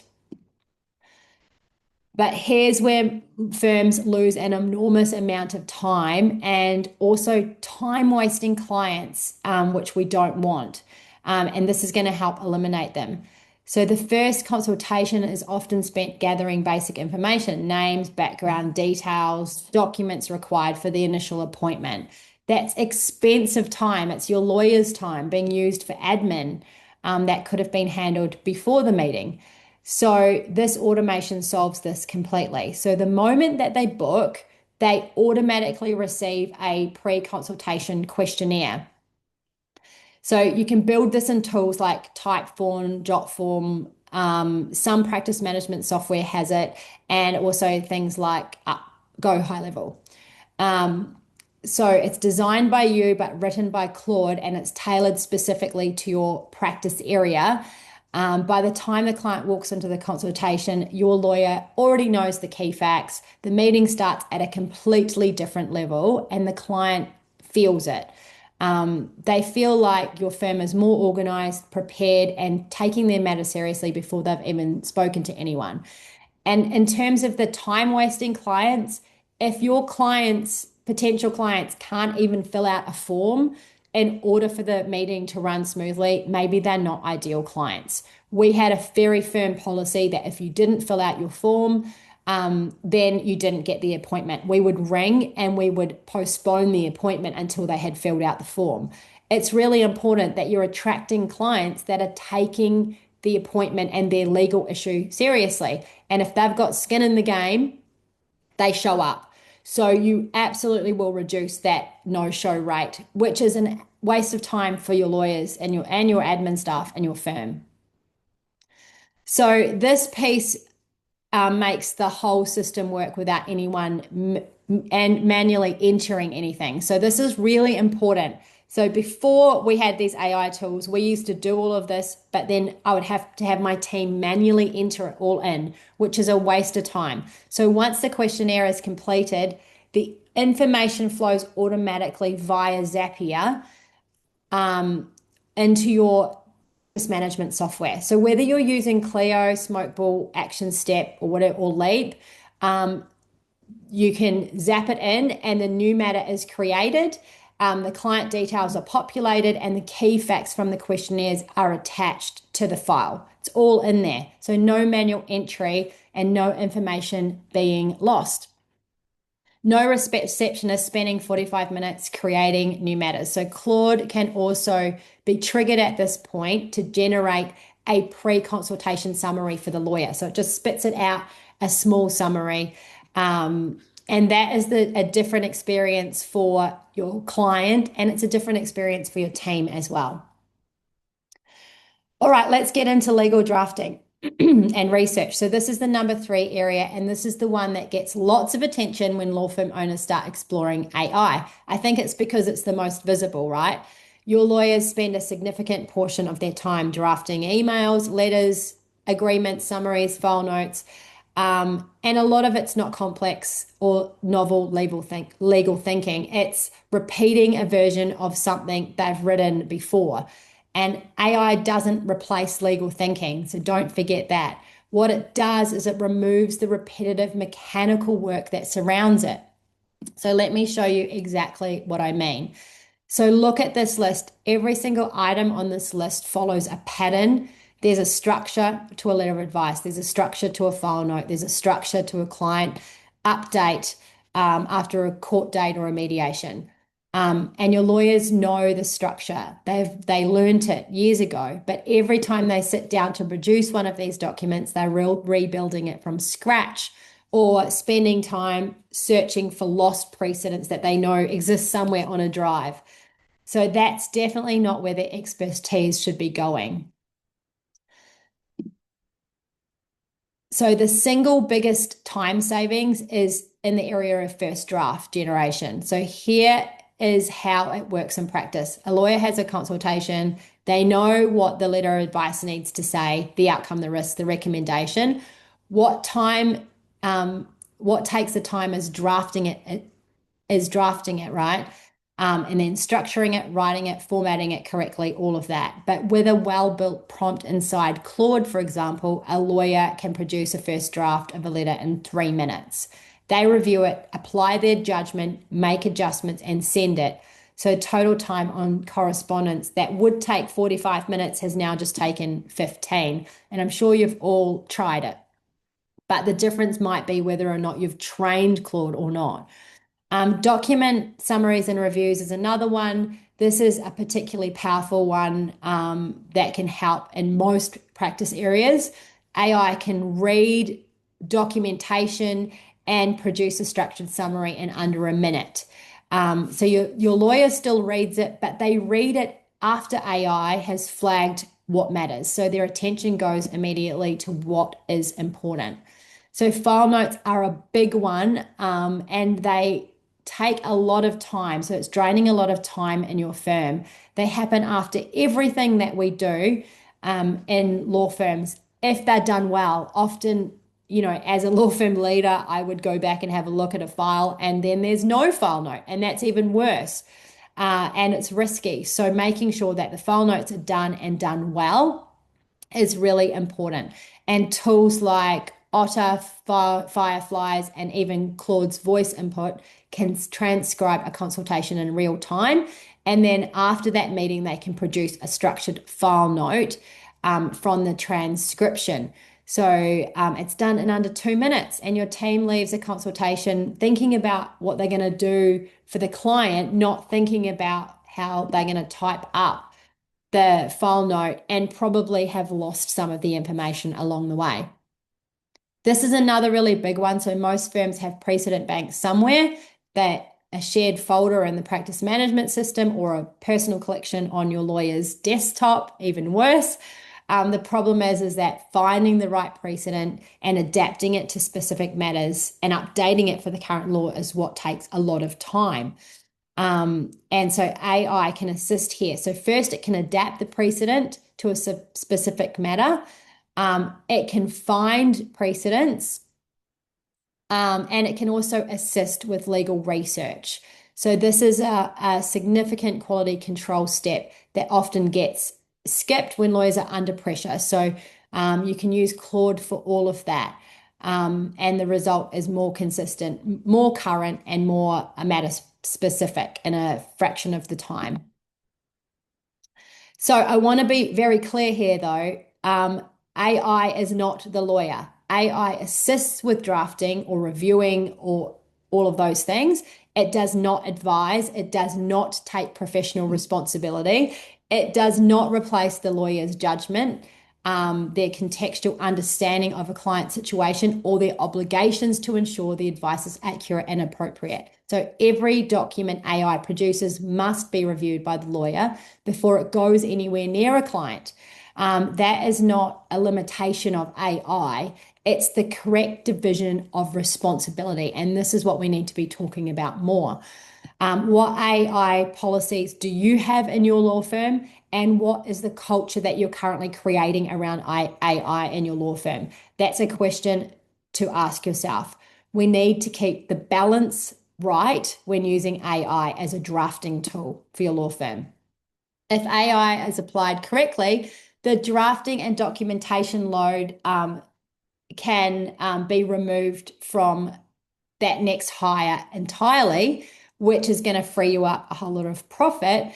But here's where firms lose an enormous amount of time and also time wasting clients, which we don't want. And this is going to help eliminate them. So the first consultation is often spent gathering basic information, names, background details, documents required for the initial appointment. That's expensive time. It's your lawyer's time being used for admin that could have been handled before the meeting. So this automation solves this completely. So the moment that they book, they automatically receive a pre-consultation questionnaire. So you can build this in tools like Typeform, Jotform. Some practice management software has it, and also things like Go High Level. So it's designed by you, but written by Claude, and it's tailored specifically to your practice area. By the time the client walks into the consultation, your lawyer already knows the key facts. The meeting starts at a completely different level, and the client feels it. They feel like your firm is more organized, prepared, and taking their matter seriously before they've even spoken to anyone. And in terms of the time wasting clients, if your potential clients can't even fill out a form in order for the meeting to run smoothly, maybe they're not ideal clients. We had a very firm policy that if you didn't fill out your form, then you didn't get the appointment. We would ring and we would postpone the appointment until they had filled out the form. it's really important that you're attracting clients that are taking the appointment and their legal issue seriously. And if they've got skin in the game, they show up. So you absolutely will reduce that no-show rate, which is a waste of time for your lawyers and your admin staff and your firm. So this piece makes the whole system work without anyone and manually entering anything. So this is really important. So before we had these AI tools, we used to do all of this, but then I would have to have my team manually enter it all in, which is a waste of time. So once the questionnaire is completed, the information flows automatically via Zapier into your management software. So whether you're using Clio, Smokeball, Action Step, or whatever, or Leap, you can zap it in and the new matter is created. The client details are populated and the key facts from the questionnaires are attached to the file. It's all in there. So no manual entry and no information being lost. No receptionist spending 45 minutes creating new matters. So Claude can also be triggered at this point to generate a pre-consultation summary for the lawyer. So it just spits it out, a small summary. And that is a different experience for your client, and it's a different experience for your team as well. All right, let's get into legal drafting and research. So this is the number 3 area, and this is the one that gets lots of attention when law firm owners start exploring AI. I think it's because it's the most visible, right? Your lawyers spend a significant portion of their time drafting emails, letters, agreements, summaries, file notes, and a lot of it's not complex or novel legal thinking. It's repeating a version of something they've written before. And AI doesn't replace legal thinking, so don't forget that. What it does is it removes the repetitive mechanical work that surrounds it. So let me show you exactly what I mean. So look at this list. Every single item on this list follows a pattern. There's a structure to a letter of advice. There's a structure to a file note. There's a structure to a client update after a court date or a mediation. And your lawyers know the structure. They learned it years ago, but every time they sit down to produce one of these documents, they're rebuilding it from scratch or spending time searching for lost precedents that they know exist somewhere on a drive. So that's definitely not where the expertise should be going. So the single biggest time savings is in the area of first draft generation. So here is how it works in practice. A lawyer has a consultation. They know what the letter of advice needs to say, the outcome, the risk, the recommendation. What takes the time is drafting it, right? And then structuring it, writing it, formatting it correctly, all of that. But with a well-built prompt inside Claude, for example, a lawyer can produce a first draft of a letter in 3 minutes. They review it, apply their judgment, make adjustments, and send it. So total time on correspondence that would take 45 minutes has now just taken 15. And I'm sure you've all tried it. But the difference might be whether or not you've trained Claude or not. Document summaries and reviews is another one. This is a particularly powerful one that can help in most practice areas. AI can read documentation and produce a structured summary in under a minute. So your lawyer still reads it, but they read it after AI has flagged what matters. So their attention goes immediately to what is important. So file notes are a big one, and they take a lot of time. So it's draining a lot of time in your firm. They happen after everything that we do in law firms. If they're done well, often, as a law firm leader, I would go back and have a look at a file and then there's no file note, and that's even worse. And it's risky. So making sure that the file notes are done and done well is really important. And tools like Otter, Fireflies, and even Claude's voice input can transcribe a consultation in real time. And then after that meeting, they can produce a structured file note from the transcription. So it's done in under 2 minutes, and your team leaves a consultation thinking about what they're going to do for the client, not thinking about how they're going to type up the file note and probably have lost some of the information along the way. This is another really big one. So most firms have precedent banks somewhere, that a shared folder in the practice management system or a personal collection on your lawyer's desktop, even worse. The problem is that finding the right precedent and adapting it to specific matters and updating it for the current law is what takes a lot of time. And so AI can assist here. So first, it can adapt the precedent to a specific matter. It can find precedents, and it can also assist with legal research. So this is a significant quality control step that often gets skipped when lawyers are under pressure. So you can use Claude for all of that. And the result is more consistent, more current, and more matter specific in a fraction of the time. So I want to be very clear here, though. AI is not the lawyer. AI assists with drafting or reviewing or all of those things. It does not advise. It does not take professional responsibility. It does not replace the lawyer's judgment, their contextual understanding of a client situation, or their obligations to ensure the advice is accurate and appropriate. So every document AI produces must be reviewed by the lawyer before it goes anywhere near a client. That is not a limitation of AI. It's the correct division of responsibility. And this is what we need to be talking about more. What AI policies do you have in your law firm? And what is the culture that you're currently creating around AI in your law firm? That's a question to ask yourself. We need to keep the balance right when using AI as a drafting tool for your law firm. If AI is applied correctly, the drafting and documentation load can be removed from that next hire entirely, which is going to free you up a whole lot of profit,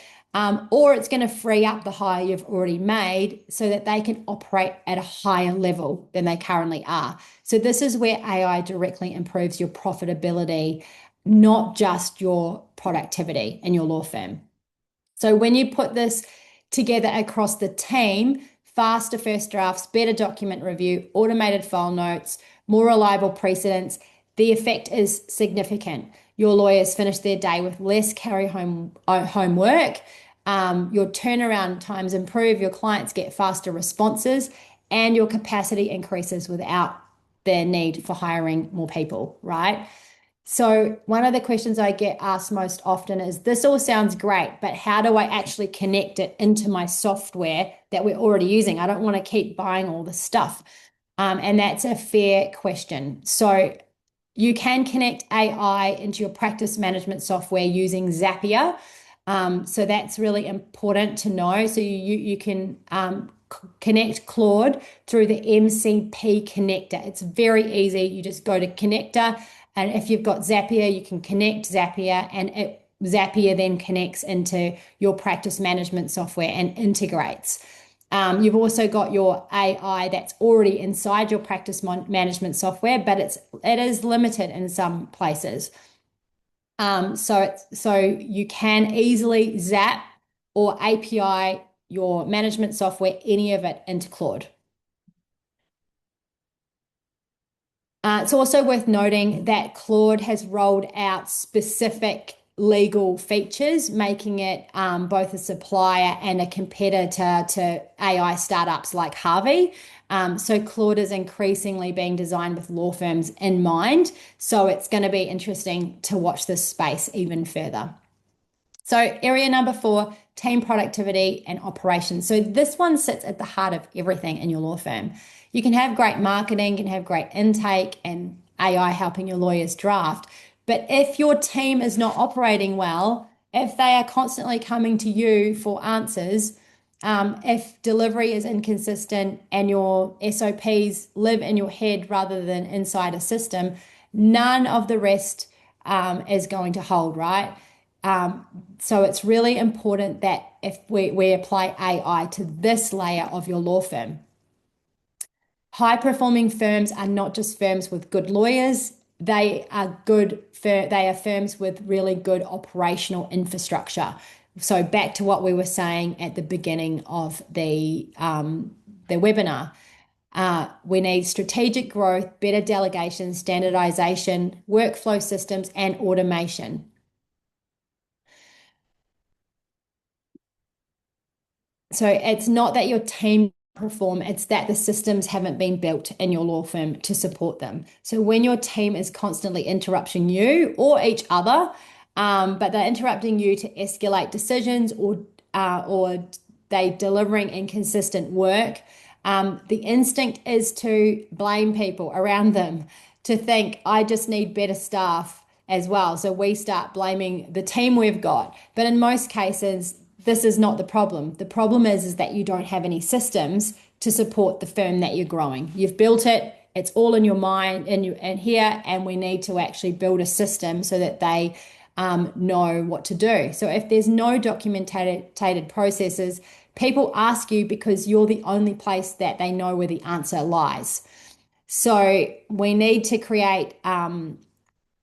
or it's going to free up the hire you've already made so that they can operate at a higher level than they currently are. So this is where AI directly improves your profitability, not just your productivity in your law firm. So when you put this together across the team, faster first drafts, better document review, automated file notes, more reliable precedents, the effect is significant. Your lawyers finish their day with less carry home homework. Your turnaround times improve, your clients get faster responses, and your capacity increases without the need for hiring more people, right? So one of the questions I get asked most often is, this all sounds great, but how do I actually connect it into my software that we're already using? I don't want to keep buying all this stuff. And that's a fair question. So you can connect AI into your practice management software using Zapier. So that's really important to know. So you can connect Claude through the MCP connector. It's very easy. You just go to connector, and if you've got Zapier, you can connect Zapier, and Zapier then connects into your practice management software and integrates. You've also got your AI that's already inside your practice management software, but it is limited in some places. So you can easily zap or API your management software, any of it, into Claude. It's also worth noting that Claude has rolled out specific legal features, making it both a supplier and a competitor to AI startups like Harvey. So Claude is increasingly being designed with law firms in mind. So it's going to be interesting to watch this space even further. So area number 4, team productivity and operations. So this one sits at the heart of everything in your law firm. You can have great marketing, you can have great intake and AI helping your lawyers draft. But if your team is not operating well, if they are constantly coming to you for answers, if delivery is inconsistent and your SOPs live in your head rather than inside a system, none of the rest is going to hold, right? So it's really important that if we apply AI to this layer of your law firm. High performing firms are not just firms with good lawyers, they are firms with really good operational infrastructure. So back to what we were saying at the beginning of the webinar. We need strategic growth, better delegation, standardization, workflow systems, and automation. So it's not that your team perform, it's that the systems haven't been built in your law firm to support them. So when your team is constantly interrupting you or each other, but they're interrupting you to escalate decisions or they delivering inconsistent work, the instinct is to blame people around them, to think, I just need better staff as well. So we start blaming the team we've got. But in most cases, this is not the problem. The problem is that you don't have any systems to support the firm that you're growing. You've built it, it's all in your mind and here, and we need to actually build a system so that they know what to do. So if there's no documented processes, people ask you because you're the only place that they know where the answer lies. So we need to create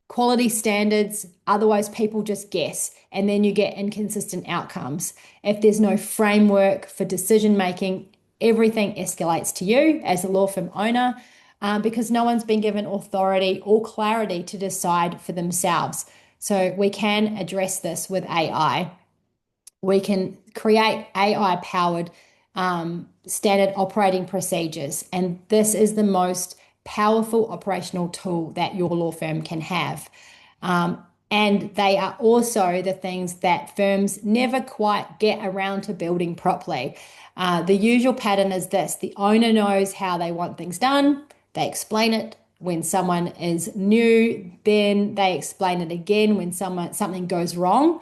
quality standards, otherwise people just guess and then you get inconsistent outcomes. If there's no framework for decision making, everything escalates to you as a law firm owner because no one's been given authority or clarity to decide for themselves. So we can address this with AI. We can create AI powered standard operating procedures, and this is the most powerful operational tool that your law firm can have. And they are also the things that firms never quite get around to building properly. The usual pattern is this: the owner knows how they want things done, they explain it. When someone is new, then they explain it again when something goes wrong.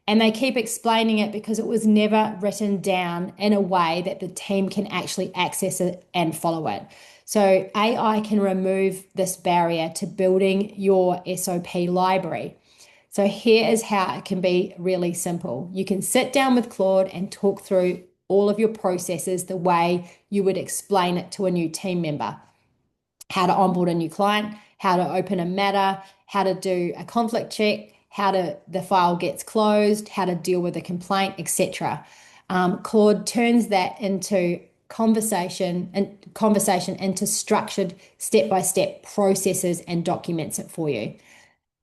And they keep explaining it because it was never written down in a way that the team can actually access it and follow it. So AI can remove this barrier to building your SOP library. So here is how it can be really simple. You can sit down with Claude and talk through all of your processes the way you would explain it to a new team member. How to onboard a new client, how to open a matter, how to do a conflict check, the file gets closed, how to deal with a complaint, etc. Claude turns that into conversation into structured step-by-step processes and documents it for you.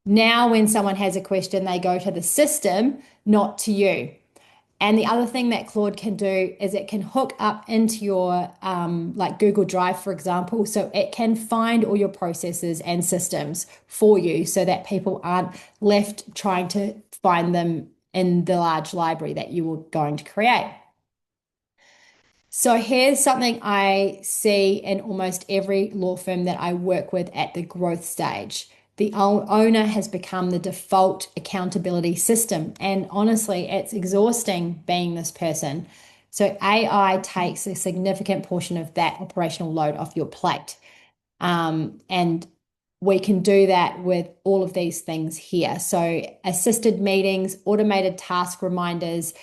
Now, when someone has a question, they go to the system, not to you. And the other thing that Claude can do is it can hook up into your like Google Drive, for example, so it can find all your processes and systems for you so that people aren't left trying to find them in the large library that you were going to create. So here's something I see in almost every law firm that I work with at the growth stage. The owner has become the default accountability system. And honestly, it's exhausting being this person. So AI takes a significant portion of that operational load off your plate. And we can do that with all of these things here. So assisted meetings, automated task reminders,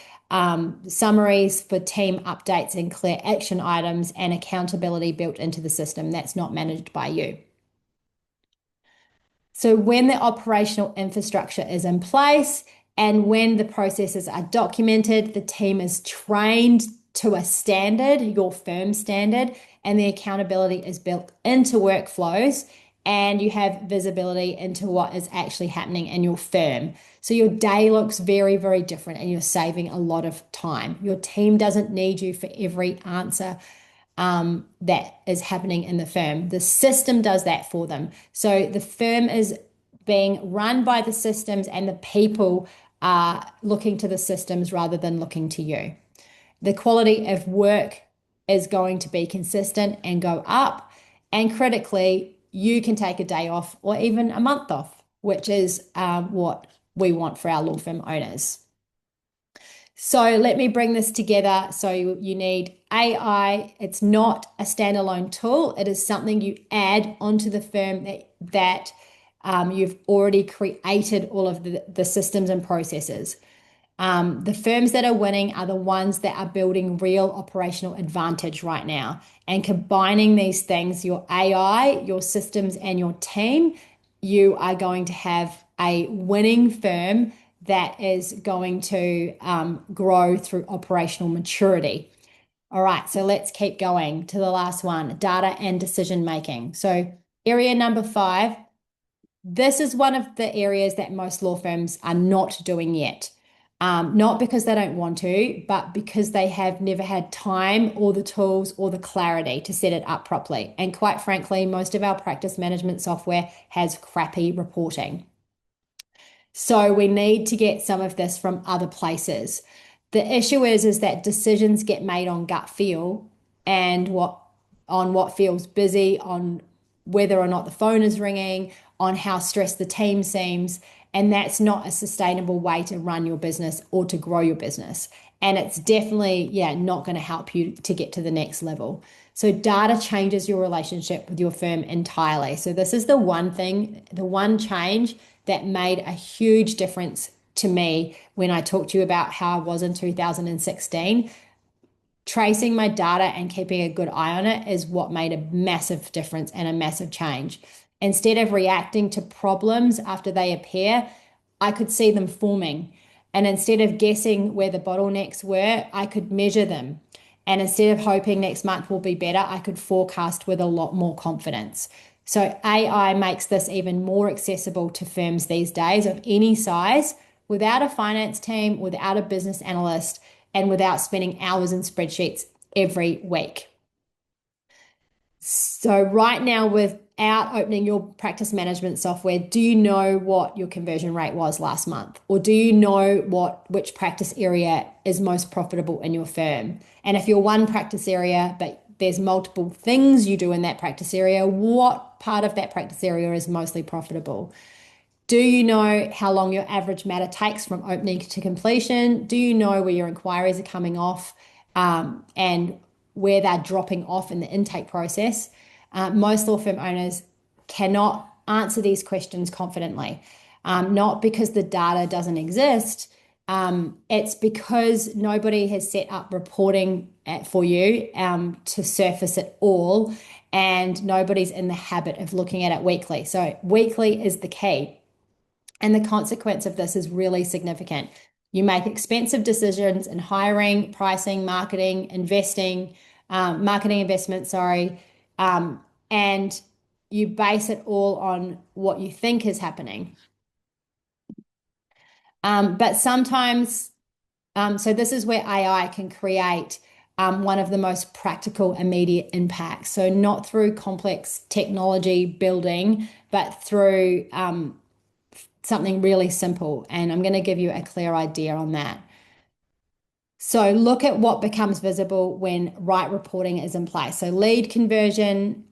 summaries for team updates and clear action items, and accountability built into the system that's not managed by you. So when the operational infrastructure is in place and when the processes are documented, the team is trained to a standard, your firm standard, and the accountability is built into workflows, and you have visibility into what is actually happening in your firm. So your day looks very, very different and you're saving a lot of time. Your team doesn't need you for every answer that is happening in the firm. The system does that for them. So the firm is being run by the systems and the people are looking to the systems rather than looking to you. The quality of work is going to be consistent and go up. And critically, you can take a day off or even a month off, which is what we want for our law firm owners. So let me bring this together. So you need AI. It's not a standalone tool. It is something you add onto the firm that you've already created all of the systems and processes. The firms that are winning are the ones that are building real operational advantage right now. And combining these things, your AI, your systems, and your team, you are going to have a winning firm that is going to grow through operational maturity. All right, so let's keep going to the last one, data and decision making. So, area number 5, this is one of the areas that most law firms are not doing yet. Not because they don't want to, but because they have never had time or the tools or the clarity to set it up properly. And quite frankly, most of our practice management software has crappy reporting. So we need to get some of this from other places. The issue is that decisions get made on gut feel and what feels busy, on whether or not the phone is ringing, on how stressed the team seems, and that's not a sustainable way to run your business or to grow your business. And it's definitely, yeah, not going to help you to get to the next level. So data changes your relationship with your firm entirely. So this is the one thing, the one change that made a huge difference to me when I talked to you about how I was in 2016. Tracing my data and keeping a good eye on it is what made a massive difference and a massive change. Instead of reacting to problems after they appear, I could see them forming. And instead of guessing where the bottlenecks were, I could measure them. And instead of hoping next month will be better, I could forecast with a lot more confidence. So AI makes this even more accessible to firms these days of any size without a finance team, without a business analyst, and without spending hours in spreadsheets every week. So right now, without opening your practice management software, do you know what your conversion rate was last month? Or do you know which practice area is most profitable in your firm? And if you're one practice area, but there's multiple things you do in that practice area, what part of that practice area is mostly profitable? Do you know how long your average matter takes from opening to completion? Do you know where your inquiries are coming off and where they're dropping off in the intake process? Most law firm owners cannot answer these questions confidently, not because the data doesn't exist. It's because nobody has set up reporting for you to surface it all, and nobody's in the habit of looking at it weekly. So, weekly is the key. And the consequence of this is really significant. You make expensive decisions in hiring, pricing, marketing, investing, marketing investment, sorry, and you base it all on what you think is happening. But sometimes, so this is where AI can create one of the most practical, immediate impacts. So not through complex technology building, but through something really simple. And I'm going to give you a clear idea on that. So look at what becomes visible when right reporting is in place. So lead conversion,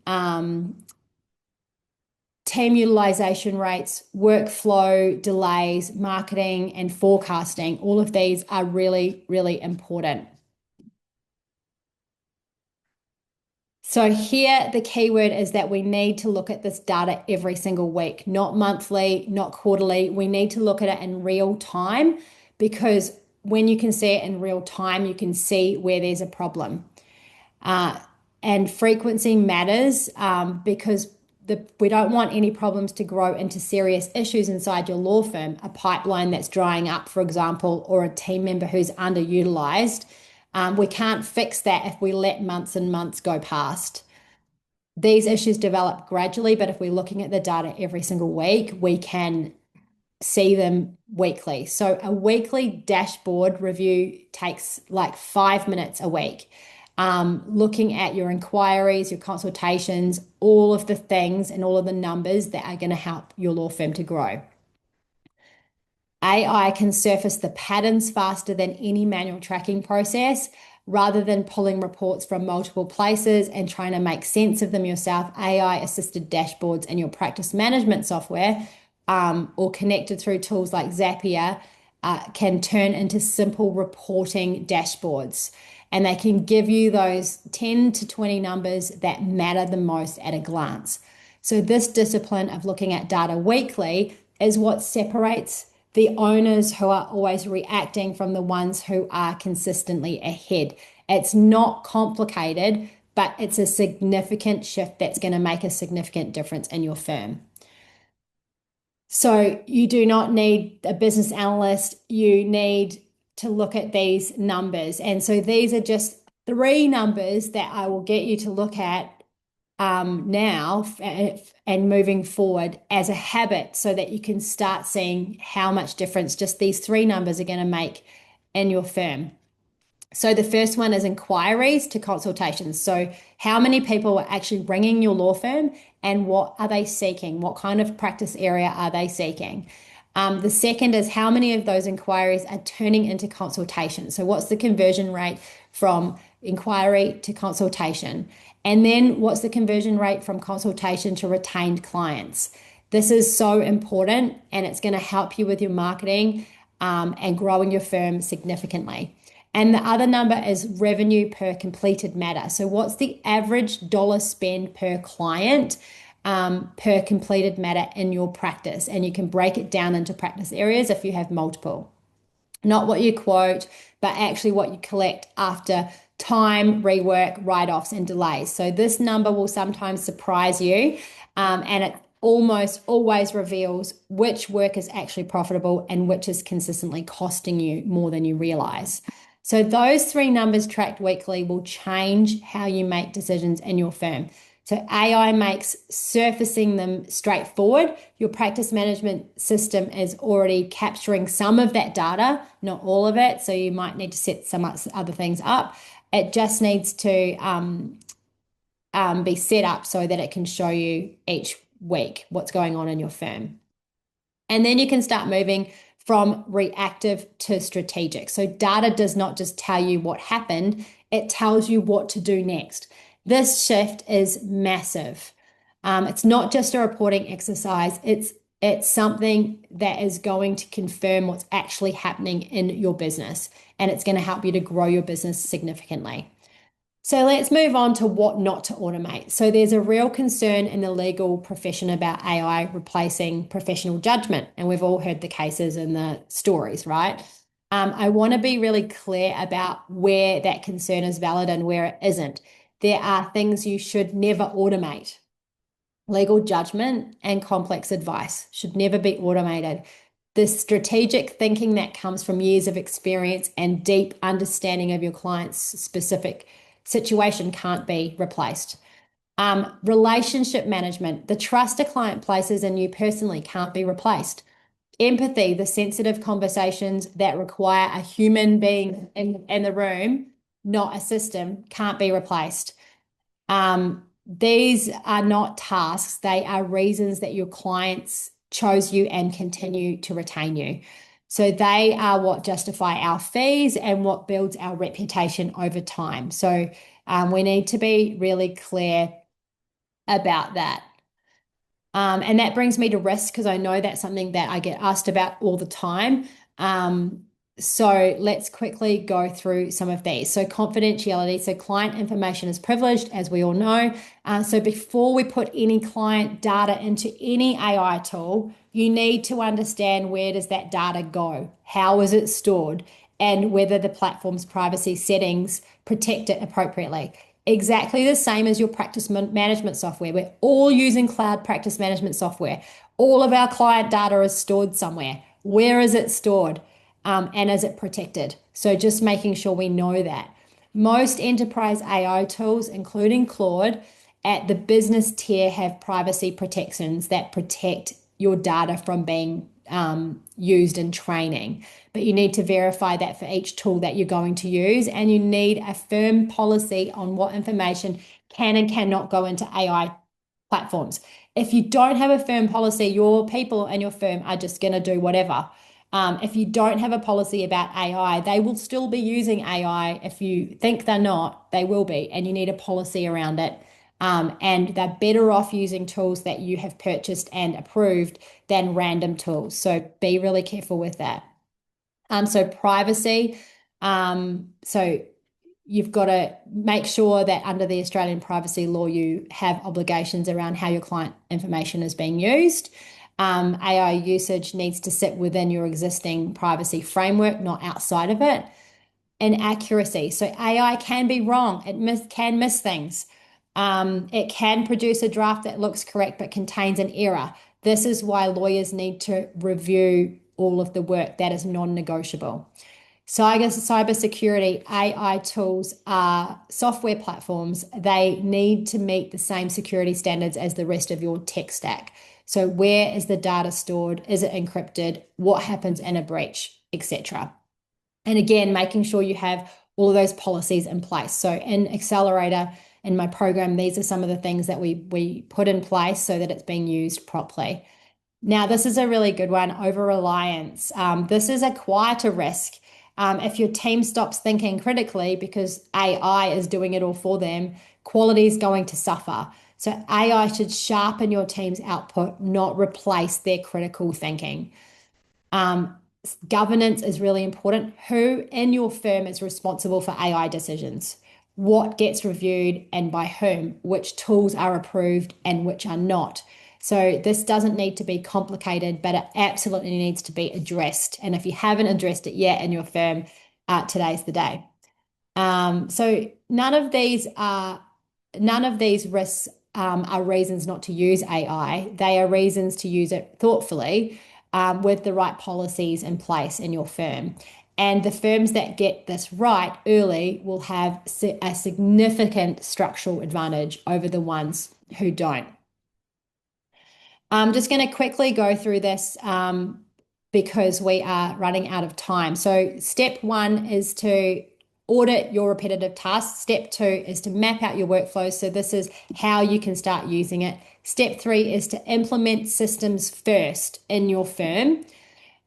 team utilization rates, workflow, delays, marketing, and forecasting. All of these are really, really important. So here, the keyword is that we need to look at this data every single week, not monthly, not quarterly. We need to look at it in real time, because when you can see it in real time, you can see where there's a problem. And frequency matters because we don't want any problems to grow into serious issues inside your law firm, a pipeline that's drying up, for example, or a team member who's underutilized. We can't fix that if we let months and months go past. These issues develop gradually, but if we're looking at the data every single week, we can see them weekly. So a weekly dashboard review takes like 5 minutes a week. Looking at your inquiries, your consultations, all of the things and all of the numbers that are going to help your law firm to grow. AI can surface the patterns faster than any manual tracking process. Rather than pulling reports from multiple places and trying to make sense of them yourself, AI assisted dashboards in your practice management software or connected through tools like Zapier can turn into simple reporting dashboards. And they can give you those 10 to 20 numbers that matter the most at a glance. So this discipline of looking at data weekly is what separates the owners who are always reacting from the ones who are consistently ahead. It's not complicated, but it's a significant shift that's going to make a significant difference in your firm. So you do not need a business analyst. You need to look at these numbers. And so these are just three numbers that I will get you to look at now and moving forward as a habit so that you can start seeing how much difference just these three numbers are going to make in your firm. So the first one is inquiries to consultations. So how many people are actually ringing your law firm and what are they seeking? What kind of practice area are they seeking? The second is how many of those inquiries are turning into consultation. So what's the conversion rate from inquiry to consultation? And then what's the conversion rate from consultation to retained clients? This is so important and it's going to help you with your marketing and growing your firm significantly. And the other number is revenue per completed matter. So, what's the average dollar spend per client per completed matter in your practice? And you can break it down into practice areas if you have multiple. Not what you quote, but actually what you collect after time, rework, write-offs, and delays. So, this number will sometimes surprise you, and it almost always reveals which work is actually profitable and which is consistently costing you more than you realize. So those three numbers tracked weekly will change how you make decisions in your firm. So AI makes surfacing them straightforward. Your practice management system is already capturing some of that data, not all of it. So you might need to set some other things up. It just needs to be set up so that it can show you each week what's going on in your firm. And then you can start moving from reactive to strategic. So data does not just tell you what happened, it tells you what to do next. This shift is massive. It's not just a reporting exercise, it's something that is going to confirm what's actually happening in your business, and it's going to help you to grow your business significantly. So let's move on to what not to automate. So there's a real concern in the legal profession about AI replacing professional judgment. And we've all heard the cases and the stories, right? I want to be really clear about where that concern is valid and where it isn't. There are things you should never automate. Legal judgment and complex advice should never be automated. The strategic thinking that comes from years of experience and deep understanding of your client's specific situation can't be replaced. Relationship management, the trust a client places in you personally can't be replaced. Empathy, the sensitive conversations that require a human being in the room, not a system, can't be replaced. These are not tasks, they are reasons that your clients chose you and continue to retain you. So they are what justify our fees and what builds our reputation over time. So we need to be really clear about that. And that brings me to risk because I know that's something that I get asked about all the time. So let's quickly go through some of these. So confidentiality. So client information is privileged, as we all know. So before we put any client data into any AI tool, you need to understand where does that data go? How is it stored? And whether the platform's privacy settings protect it appropriately. Exactly the same as your practice management software. We're all using cloud practice management software. All of our client data is stored somewhere. Where is it stored? And is it protected? So just making sure we know that. Most enterprise AI tools, including Claude, at the business tier have privacy protections that protect your data from being used in training. But you need to verify that for each tool that you're going to use, and you need a firm policy on what information can and cannot go into AI platforms. If you don't have a firm policy, your people and your firm are just going to do whatever. If you don't have a policy about AI, they will still be using AI. If you think they're not, they will be, and you need a policy around it. And they're better off using tools that you have purchased and approved than random tools. So be really careful with that. So privacy. So you've got to make sure that under the Australian privacy law, you have obligations around how your client information is being used. AI usage needs to sit within your existing privacy framework, not outside of it. And accuracy. So AI can be wrong. It can miss things. It can produce a draft that looks correct but contains an error. This is why lawyers need to review all of the work that is non-negotiable. So I guess cybersecurity AI tools are software platforms. They need to meet the same security standards as the rest of your tech stack. So where is the data stored? Is it encrypted? What happens in a breach, etc. And again, making sure you have all of those policies in place. So in Accelerator, in my program, these are some of the things that we put in place so that it's being used properly. Now, this is a really good one, over reliance. This is a quieter risk. If your team stops thinking critically because AI is doing it all for them, quality is going to suffer. So AI should sharpen your team's output, not replace their critical thinking. Um, Governance is really important. Who in your firm is responsible for AI decisions? What gets reviewed and by whom? Which tools are approved and which are not? So this doesn't need to be complicated, but it absolutely needs to be addressed. And if you haven't addressed it yet in your firm, today's the day. So none of these risks are reasons not to use AI. They are reasons to use it thoughtfully, with the right policies in place in your firm. And the firms that get this right early will have a significant structural advantage over the ones who don't. I'm just going to quickly go through this because we are running out of time. So, step one is to audit your repetitive tasks. Step two is to map out your workflows. So, this is how you can start using it. Step three is to implement systems first in your firm.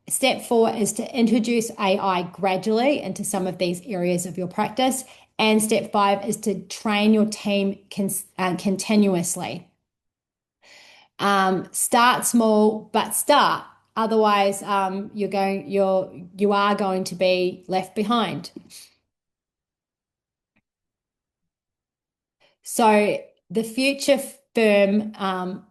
Step four is to introduce AI gradually into some of these areas of your practice. And step five is to train your team continuously. Start small, but start. Otherwise, you are going to be left behind. So the future firm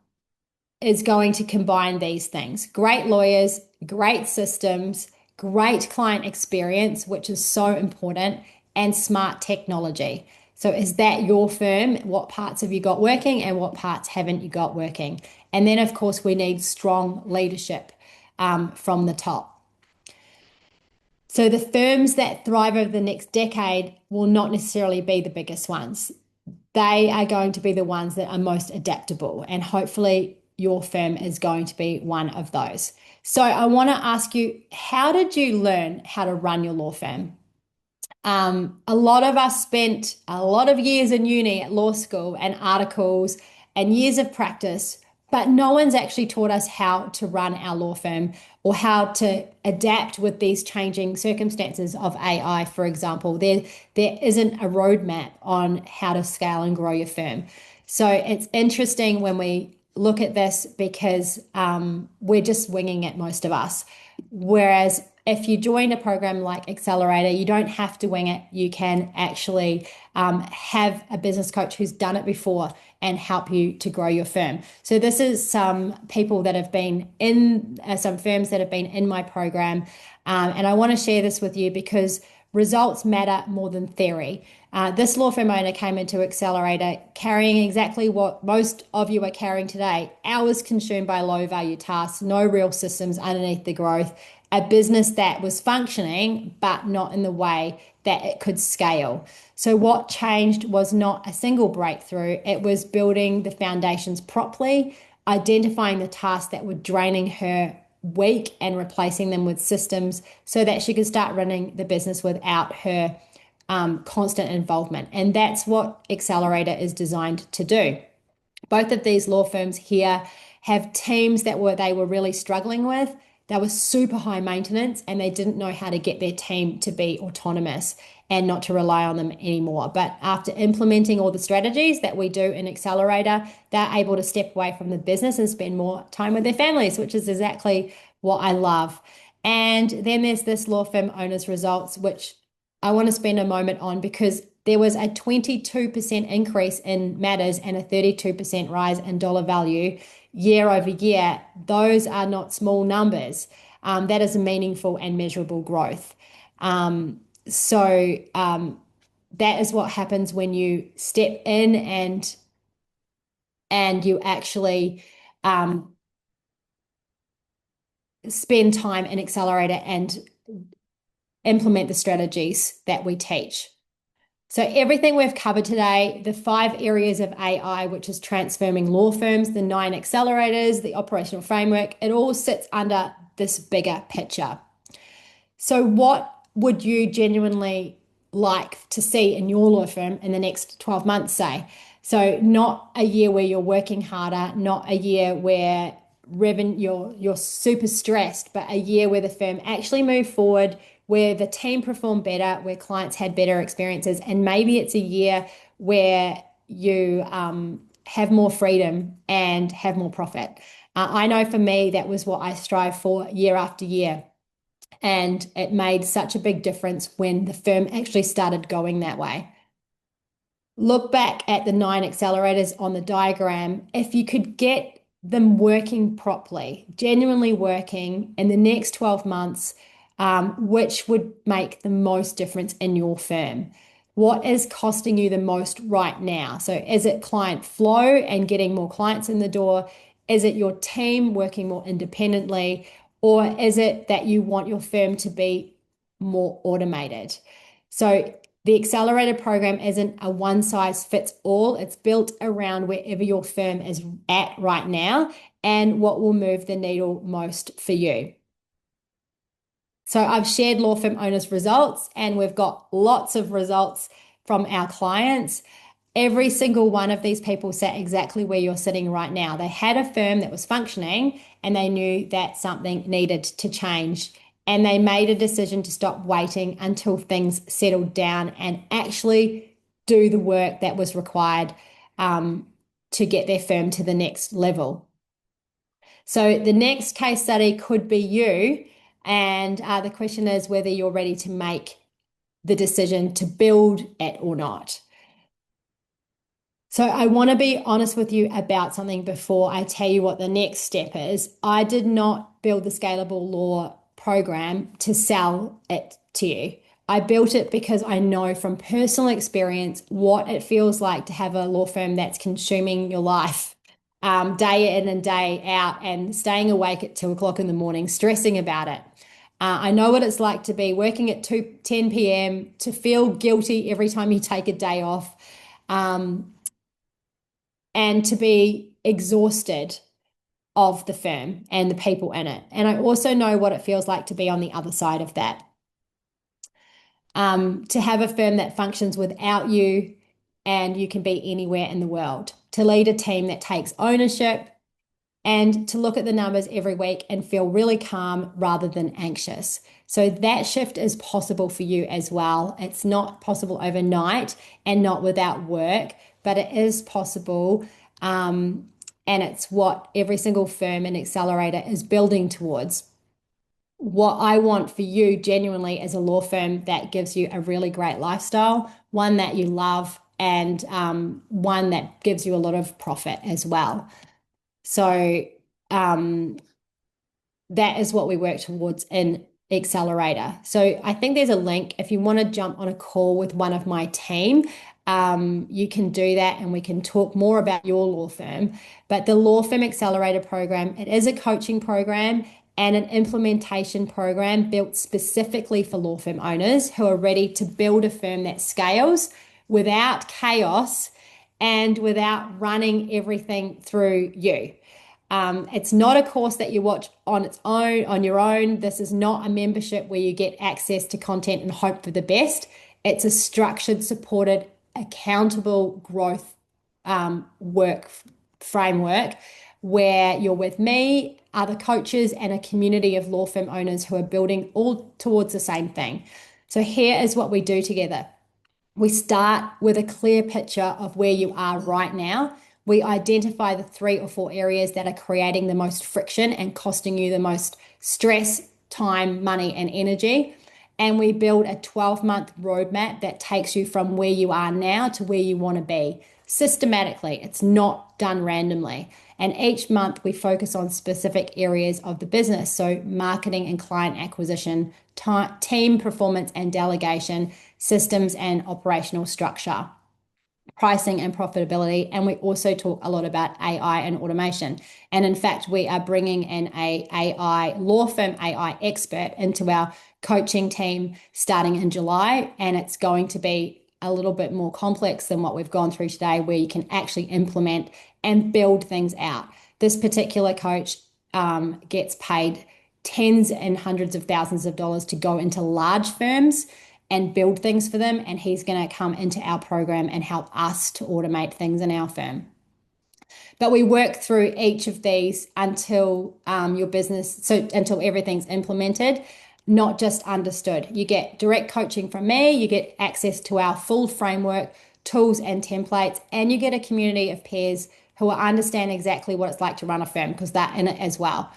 is going to combine these things: great lawyers, great systems, great client experience, which is so important, and smart technology. So, is that your firm? What parts have you got working and what parts haven't you got working? And then, of course, we need strong leadership from the top. So, the firms that thrive over the next decade will not necessarily be the biggest ones. They are going to be the ones that are most adaptable, and hopefully your firm is going to be one of those. So I want to ask you, how did you learn how to run your law firm? A lot of us spent a lot of years in uni at law school and articles and years of practice, but no one's actually taught us how to run our law firm or how to adapt with these changing circumstances of AI, for example. There isn't a roadmap on how to scale and grow your firm. So it's interesting when we look at this because we're just winging it, most of us. Whereas if you join a program like Accelerator, you don't have to wing it. You can actually have a business coach who's done it before and help you to grow your firm. So this is some people that have been in some firms that have been in my program. And I want to share this with you because results matter more than theory. This law firm owner came into Accelerator carrying exactly what most of you are carrying today: hours consumed by low value tasks, no real systems underneath the growth, a business that was functioning, but not in the way that it could scale. So what changed was not a single breakthrough. It was building the foundations properly, identifying the tasks that were draining her week and replacing them with systems so that she could start running the business without her constant involvement. And that's what Accelerator is designed to do. Both of these law firms here have teams that they were really struggling with. They were super high maintenance and they didn't know how to get their team to be autonomous and not to rely on them anymore. But after implementing all the strategies that we do in Accelerator, they're able to step away from the business and spend more time with their families, which is exactly what I love. And then there's this law firm owner's results, which I want to spend a moment on because there was a 22% increase in matters and a 32% rise in dollar value year over year. Those are not small numbers. That is a meaningful and measurable growth. So that is what happens when you step in and you actually spend time in Accelerator and implement the strategies that we teach. So everything we've covered today, the 5 areas of AI, which is transforming law firms, the 9 accelerators, the operational framework, it all sits under this bigger picture. So what would you genuinely like to see in your law firm in the next 12 months, say? So not a year where you're working harder, not a year where you're super stressed, but a year where the firm actually moved forward, where the team performed better, where clients had better experiences, and maybe it's a year where you have more freedom and have more profit. I know for me, that was what I strive for year after year. And it made such a big difference when the firm actually started going that way. Look back at the 9 accelerators on the diagram. If you could get them working properly, genuinely working in the next 12 months, which would make the most difference in your firm? What is costing you the most right now? So is it client flow and getting more clients in the door? Is it your team working more independently? Or is it that you want your firm to be more automated? So the accelerator program isn't a one size fits all. It's built around wherever your firm is at right now and what will move the needle most for you. So I've shared law firm owners' results, and we've got lots of results from our clients. Every single one of these people sat exactly where you're sitting right now. They had a firm that was functioning and they knew that something needed to change. And they made a decision to stop waiting until things settled down and actually do the work that was required to get their firm to the next level. So the next case study could be you. And the question is whether you're ready to make the decision to build it or not. So I want to be honest with you about something before I tell you what the next step is. I did not build the Scalable Law program to sell it to you. I built it because I know from personal experience what it feels like to have a law firm that's consuming your life day in and day out and staying awake at 2 o'clock in the morning, stressing about it. I know what it's like to be working at 10 p.m., to feel guilty every time you take a day off. And to be exhausted of the firm and the people in it. And I also know what it feels like to be on the other side of that. To have a firm that functions without you and you can be anywhere in the world. To lead a team that takes ownership and to look at the numbers every week and feel really calm rather than anxious. So that shift is possible for you as well. It's not possible overnight and not without work, but it is possible. And it's what every single firm and accelerator is building towards. What I want for you genuinely is a law firm that gives you a really great lifestyle, one that you love, and one that gives you a lot of profit as well. So that is what we work towards in Accelerator. So I think there's a link if you want to jump on a call with one of my team. You can do that and we can talk more about your law firm. But the Law Firm Accelerator program, it is a coaching program and an implementation program built specifically for law firm owners who are ready to build a firm that scales without chaos and without running everything through you. It's not a course that you watch on its own, on your own. This is not a membership where you get access to content and hope for the best. It's a structured, supported, accountable growth work framework where you're with me, other coaches, and a community of law firm owners who are building all towards the same thing. So here is what we do together. We start with a clear picture of where you are right now. We identify the 3 or 4 areas that are creating the most friction and costing you the most stress, time, money, and energy. And we build a 12-month roadmap that takes you from where you are now to where you want to be systematically. It's not done randomly. And each month we focus on specific areas of the business. So marketing and client acquisition, team performance and delegation, systems and operational structure. pricing and profitability. And we also talk a lot about AI and automation. And in fact, we are bringing in a AI law firm AI expert into our coaching team starting in July. And it's going to be a little bit more complex than what we've gone through today, where you can actually implement and build things out. This particular coach gets paid tens and hundreds of thousands of dollars to go into large firms and build things for them. And he's going to come into our program and help us to automate things in our firm. But we work through each of these until your business, so until everything's implemented, not just understood. You get direct coaching from me, you get access to our full framework, tools and templates, and you get a community of peers who will understand exactly what it's like to run a firm, because they're in it as well.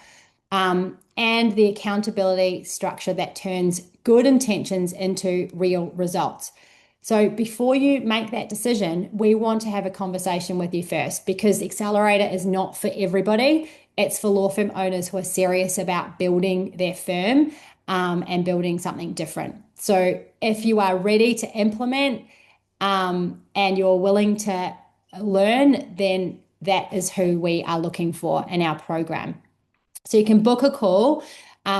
And the accountability structure that turns good intentions into real results. So before you make that decision, we want to have a conversation with you first, because Accelerator is not for everybody. It's for law firm owners who are serious about building their firm and building something different. So if you are ready to implement and you're willing to learn, then that is who we are looking for in our program. So you can book a call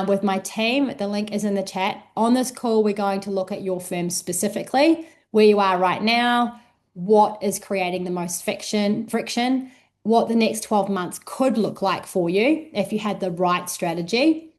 with my team. The link is in the chat. On this call, we're going to look at your firm specifically, where you are right now, what is creating the most friction, what the next 12 months could look like for you if you had the right strategy.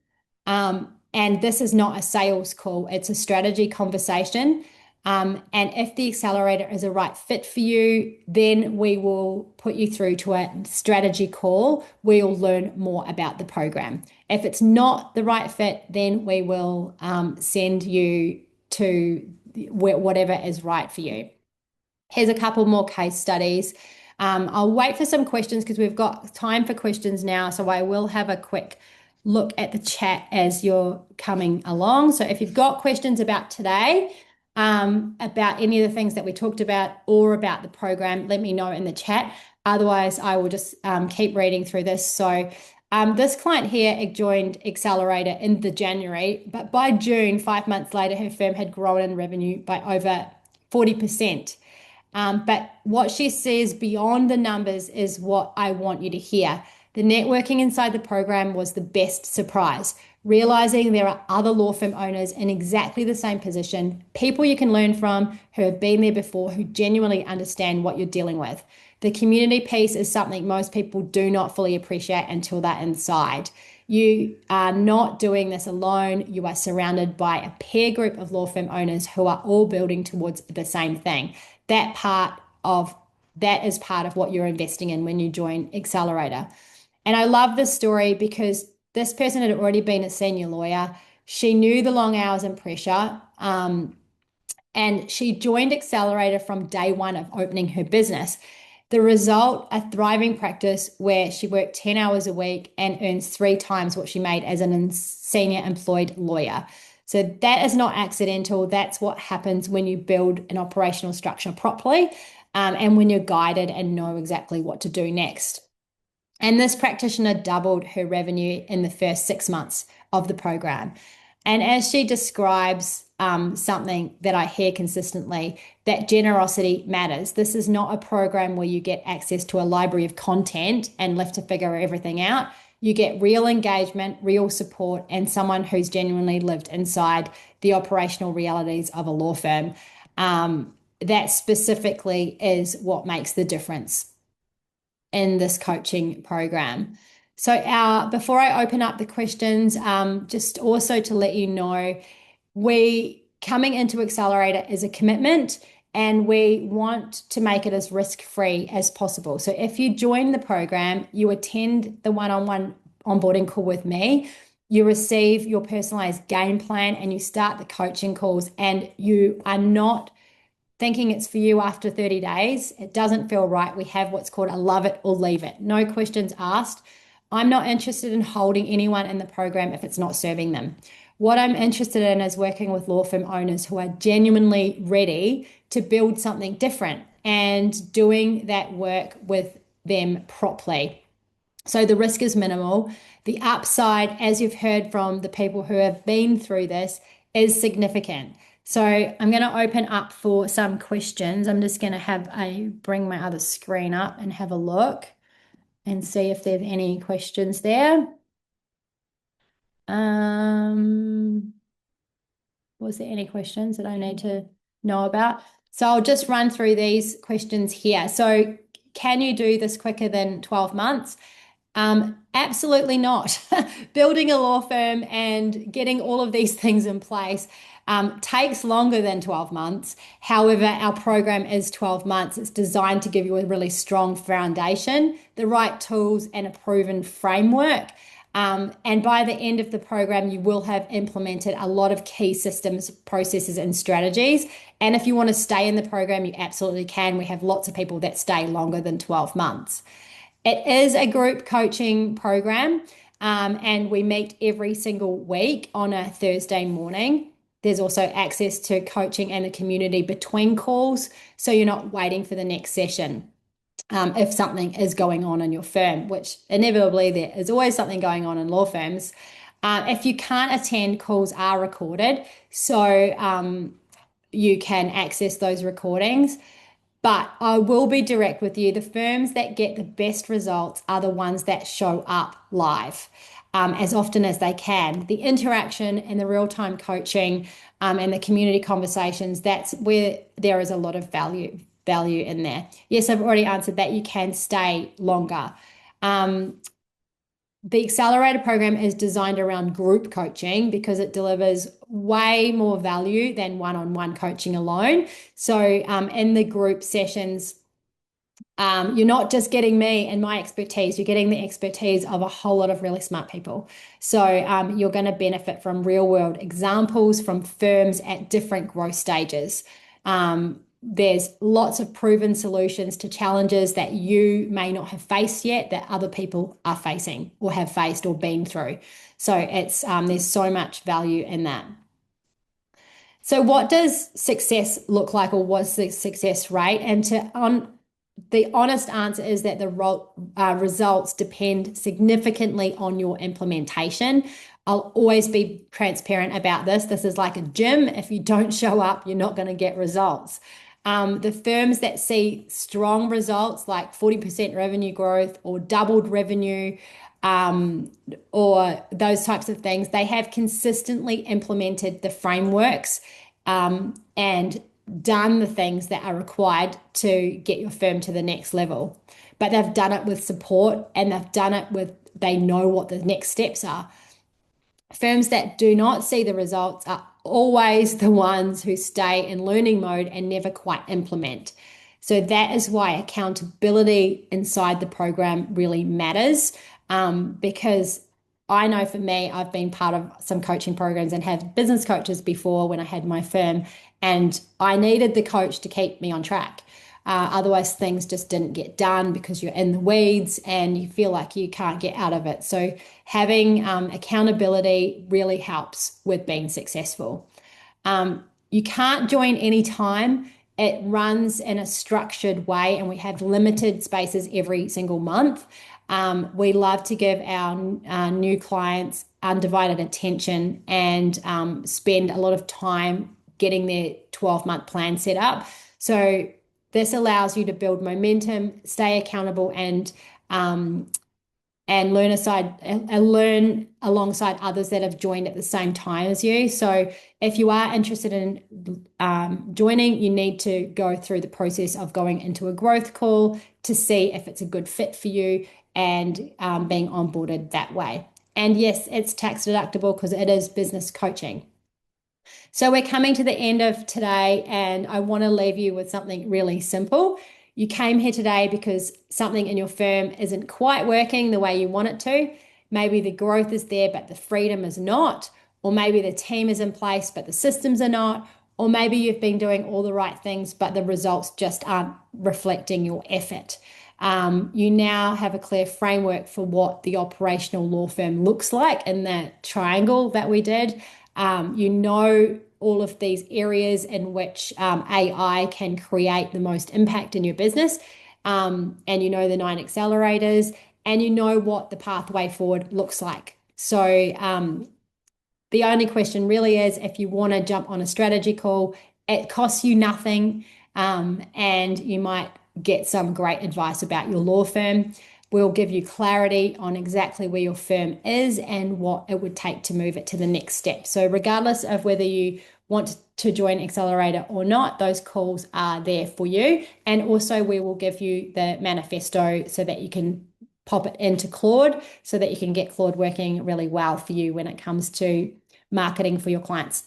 And this is not a sales call, it's a strategy conversation. And if the accelerator is a right fit for you, then we will put you through to a strategy call. We'll learn more about the program. If it's not the right fit, then we will send you to whatever is right for you. Here's a couple more case studies. I'll wait for some questions because we've got time for questions now. So I will have a quick look at the chat as you're coming along. So if you've got questions about today, about any of the things that we talked about or about the program, let me know in the chat. Otherwise, I will just keep reading through this. So this client here joined Accelerator in the January, but by June, 5 months later, her firm had grown in revenue by over 40%. But what she says beyond the numbers is what I want you to hear. The networking inside the program was the best surprise. Realizing there are other law firm owners in exactly the same position, people you can learn from who have been there before, who genuinely understand what you're dealing with. The community piece is something most people do not fully appreciate until they're inside. You are not doing this alone. You are surrounded by a peer group of law firm owners who are all building towards the same thing. That is part of what you're investing in when you join Accelerator. And I love this story because this person had already been a senior lawyer. She knew the long hours and pressure. And she joined Accelerator from day one of opening her business. The result, a thriving practice where she worked 10 hours a week and earns 3 times what she made as a senior employed lawyer. So that is not accidental. That's what happens when you build an operational structure properly and when you're guided and know exactly what to do next. And this practitioner doubled her revenue in the first 6 months of the program. And as she describes something that I hear consistently, that generosity matters. This is not a program where you get access to a library of content and left to figure everything out. You get real engagement, real support, and someone who's genuinely lived inside the operational realities of a law firm. That specifically is what makes the difference in this coaching program. So before I open up the questions, just also to let you know, we coming into Accelerator is a commitment and we want to make it as risk-free as possible. So if you join the program, you attend the one-on-one onboarding call with me, you receive your personalized game plan and you start the coaching calls, and you are not thinking it's for you after 30 days. It doesn't feel right. We have what's called a love it or leave it. No questions asked. I'm not interested in holding anyone in the program if it's not serving them. What I'm interested in is working with law firm owners who are genuinely ready to build something different and doing that work with them properly. So the risk is minimal. The upside, as you've heard from the people who have been through this, is significant. So I'm going to open up for some questions. I'm just going to bring my other screen up and have a look and see if there's any questions there. Was there any questions that I need to know about? So I'll just run through these questions here. So can you do this quicker than 12 months? Absolutely not. Building a law firm and getting all of these things in place takes longer than 12 months. However, our program is 12 months. It's designed to give you a really strong foundation, the right tools, and a proven framework. And by the end of the program, you will have implemented a lot of key systems, processes, and strategies. And if you want to stay in the program, you absolutely can. We have lots of people that stay longer than 12 months. It is a group coaching program, and we meet every single week on a Thursday morning. There's also access to coaching and the community between calls, so you're not waiting for the next session. If something is going on in your firm, which inevitably there is always something going on in law firms. If you can't attend, calls are recorded, so you can access those recordings. But I will be direct with you. The firms that get the best results are the ones that show up live as often as they can. The interaction and the real-time coaching and the community conversations, that's where there is a lot of value in there. Yes, I've already answered that. You can stay longer. The accelerator program is designed around group coaching because it delivers way more value than one-on-one coaching alone. So in the group sessions, you're not just getting me and my expertise, you're getting the expertise of a whole lot of really smart people. So you're going to benefit from real world examples from firms at different growth stages. There's lots of proven solutions to challenges that you may not have faced yet that other people are facing or have faced or been through. So it's there's so much value in that. So what does success look like, or what's the success rate? And the honest answer is that the results depend significantly on your implementation. I'll always be transparent about this. This is like a gym. If you don't show up, you're not going to get results. The firms that see strong results like 40% revenue growth or doubled revenue or those types of things, they have consistently implemented the frameworks and done the things that are required to get your firm to the next level. But they've done it with support, and they know what the next steps are. Firms that do not see the results are always the ones who stay in learning mode and never quite implement. So that is why accountability inside the program really matters, because I know for me, I've been part of some coaching programs and had business coaches before when I had my firm, and I needed the coach to keep me on track. Otherwise, things just didn't get done because you're in the weeds and you feel like you can't get out of it. So having accountability really helps with being successful. You can't join anytime. It runs in a structured way, and we have limited spaces every single month. We love to give our new clients undivided attention and spend a lot of time getting their 12-month plan set up. So this allows you to build momentum, stay accountable, and learn alongside others that have joined at the same time as you. So if you are interested in joining, you need to go through the process of going into a growth call to see if it's a good fit for you and being onboarded that way. And yes, it's tax deductible because it is business coaching. So we're coming to the end of today, and I want to leave you with something really simple. You came here today because something in your firm isn't quite working the way you want it to. Maybe the growth is there, but the freedom is not. Or maybe the team is in place, but the systems are not. Or maybe you've been doing all the right things, but the results just aren't reflecting your effort. You now have a clear framework for what the operational law firm looks like in that triangle that we did. You know all of these areas in which AI can create the most impact in your business. And you know the 9 accelerators, and you know what the pathway forward looks like. So The only question really is if you want to jump on a strategy call, it costs you nothing, and you might get some great advice about your law firm. We'll give you clarity on exactly where your firm is and what it would take to move it to the next step. So, regardless of whether you want to join Accelerator or not, those calls are there for you. And also, we will give you the manifesto so that you can pop it into Claude so that you can get Claude working really well for you when it comes to marketing for your clients.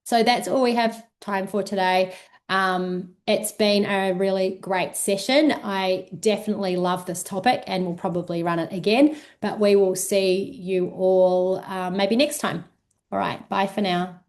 So that's all we have time for today. It's been a really great session. I definitely love this topic and we'll probably run it again, but we will see you all maybe next time. All right, bye for now.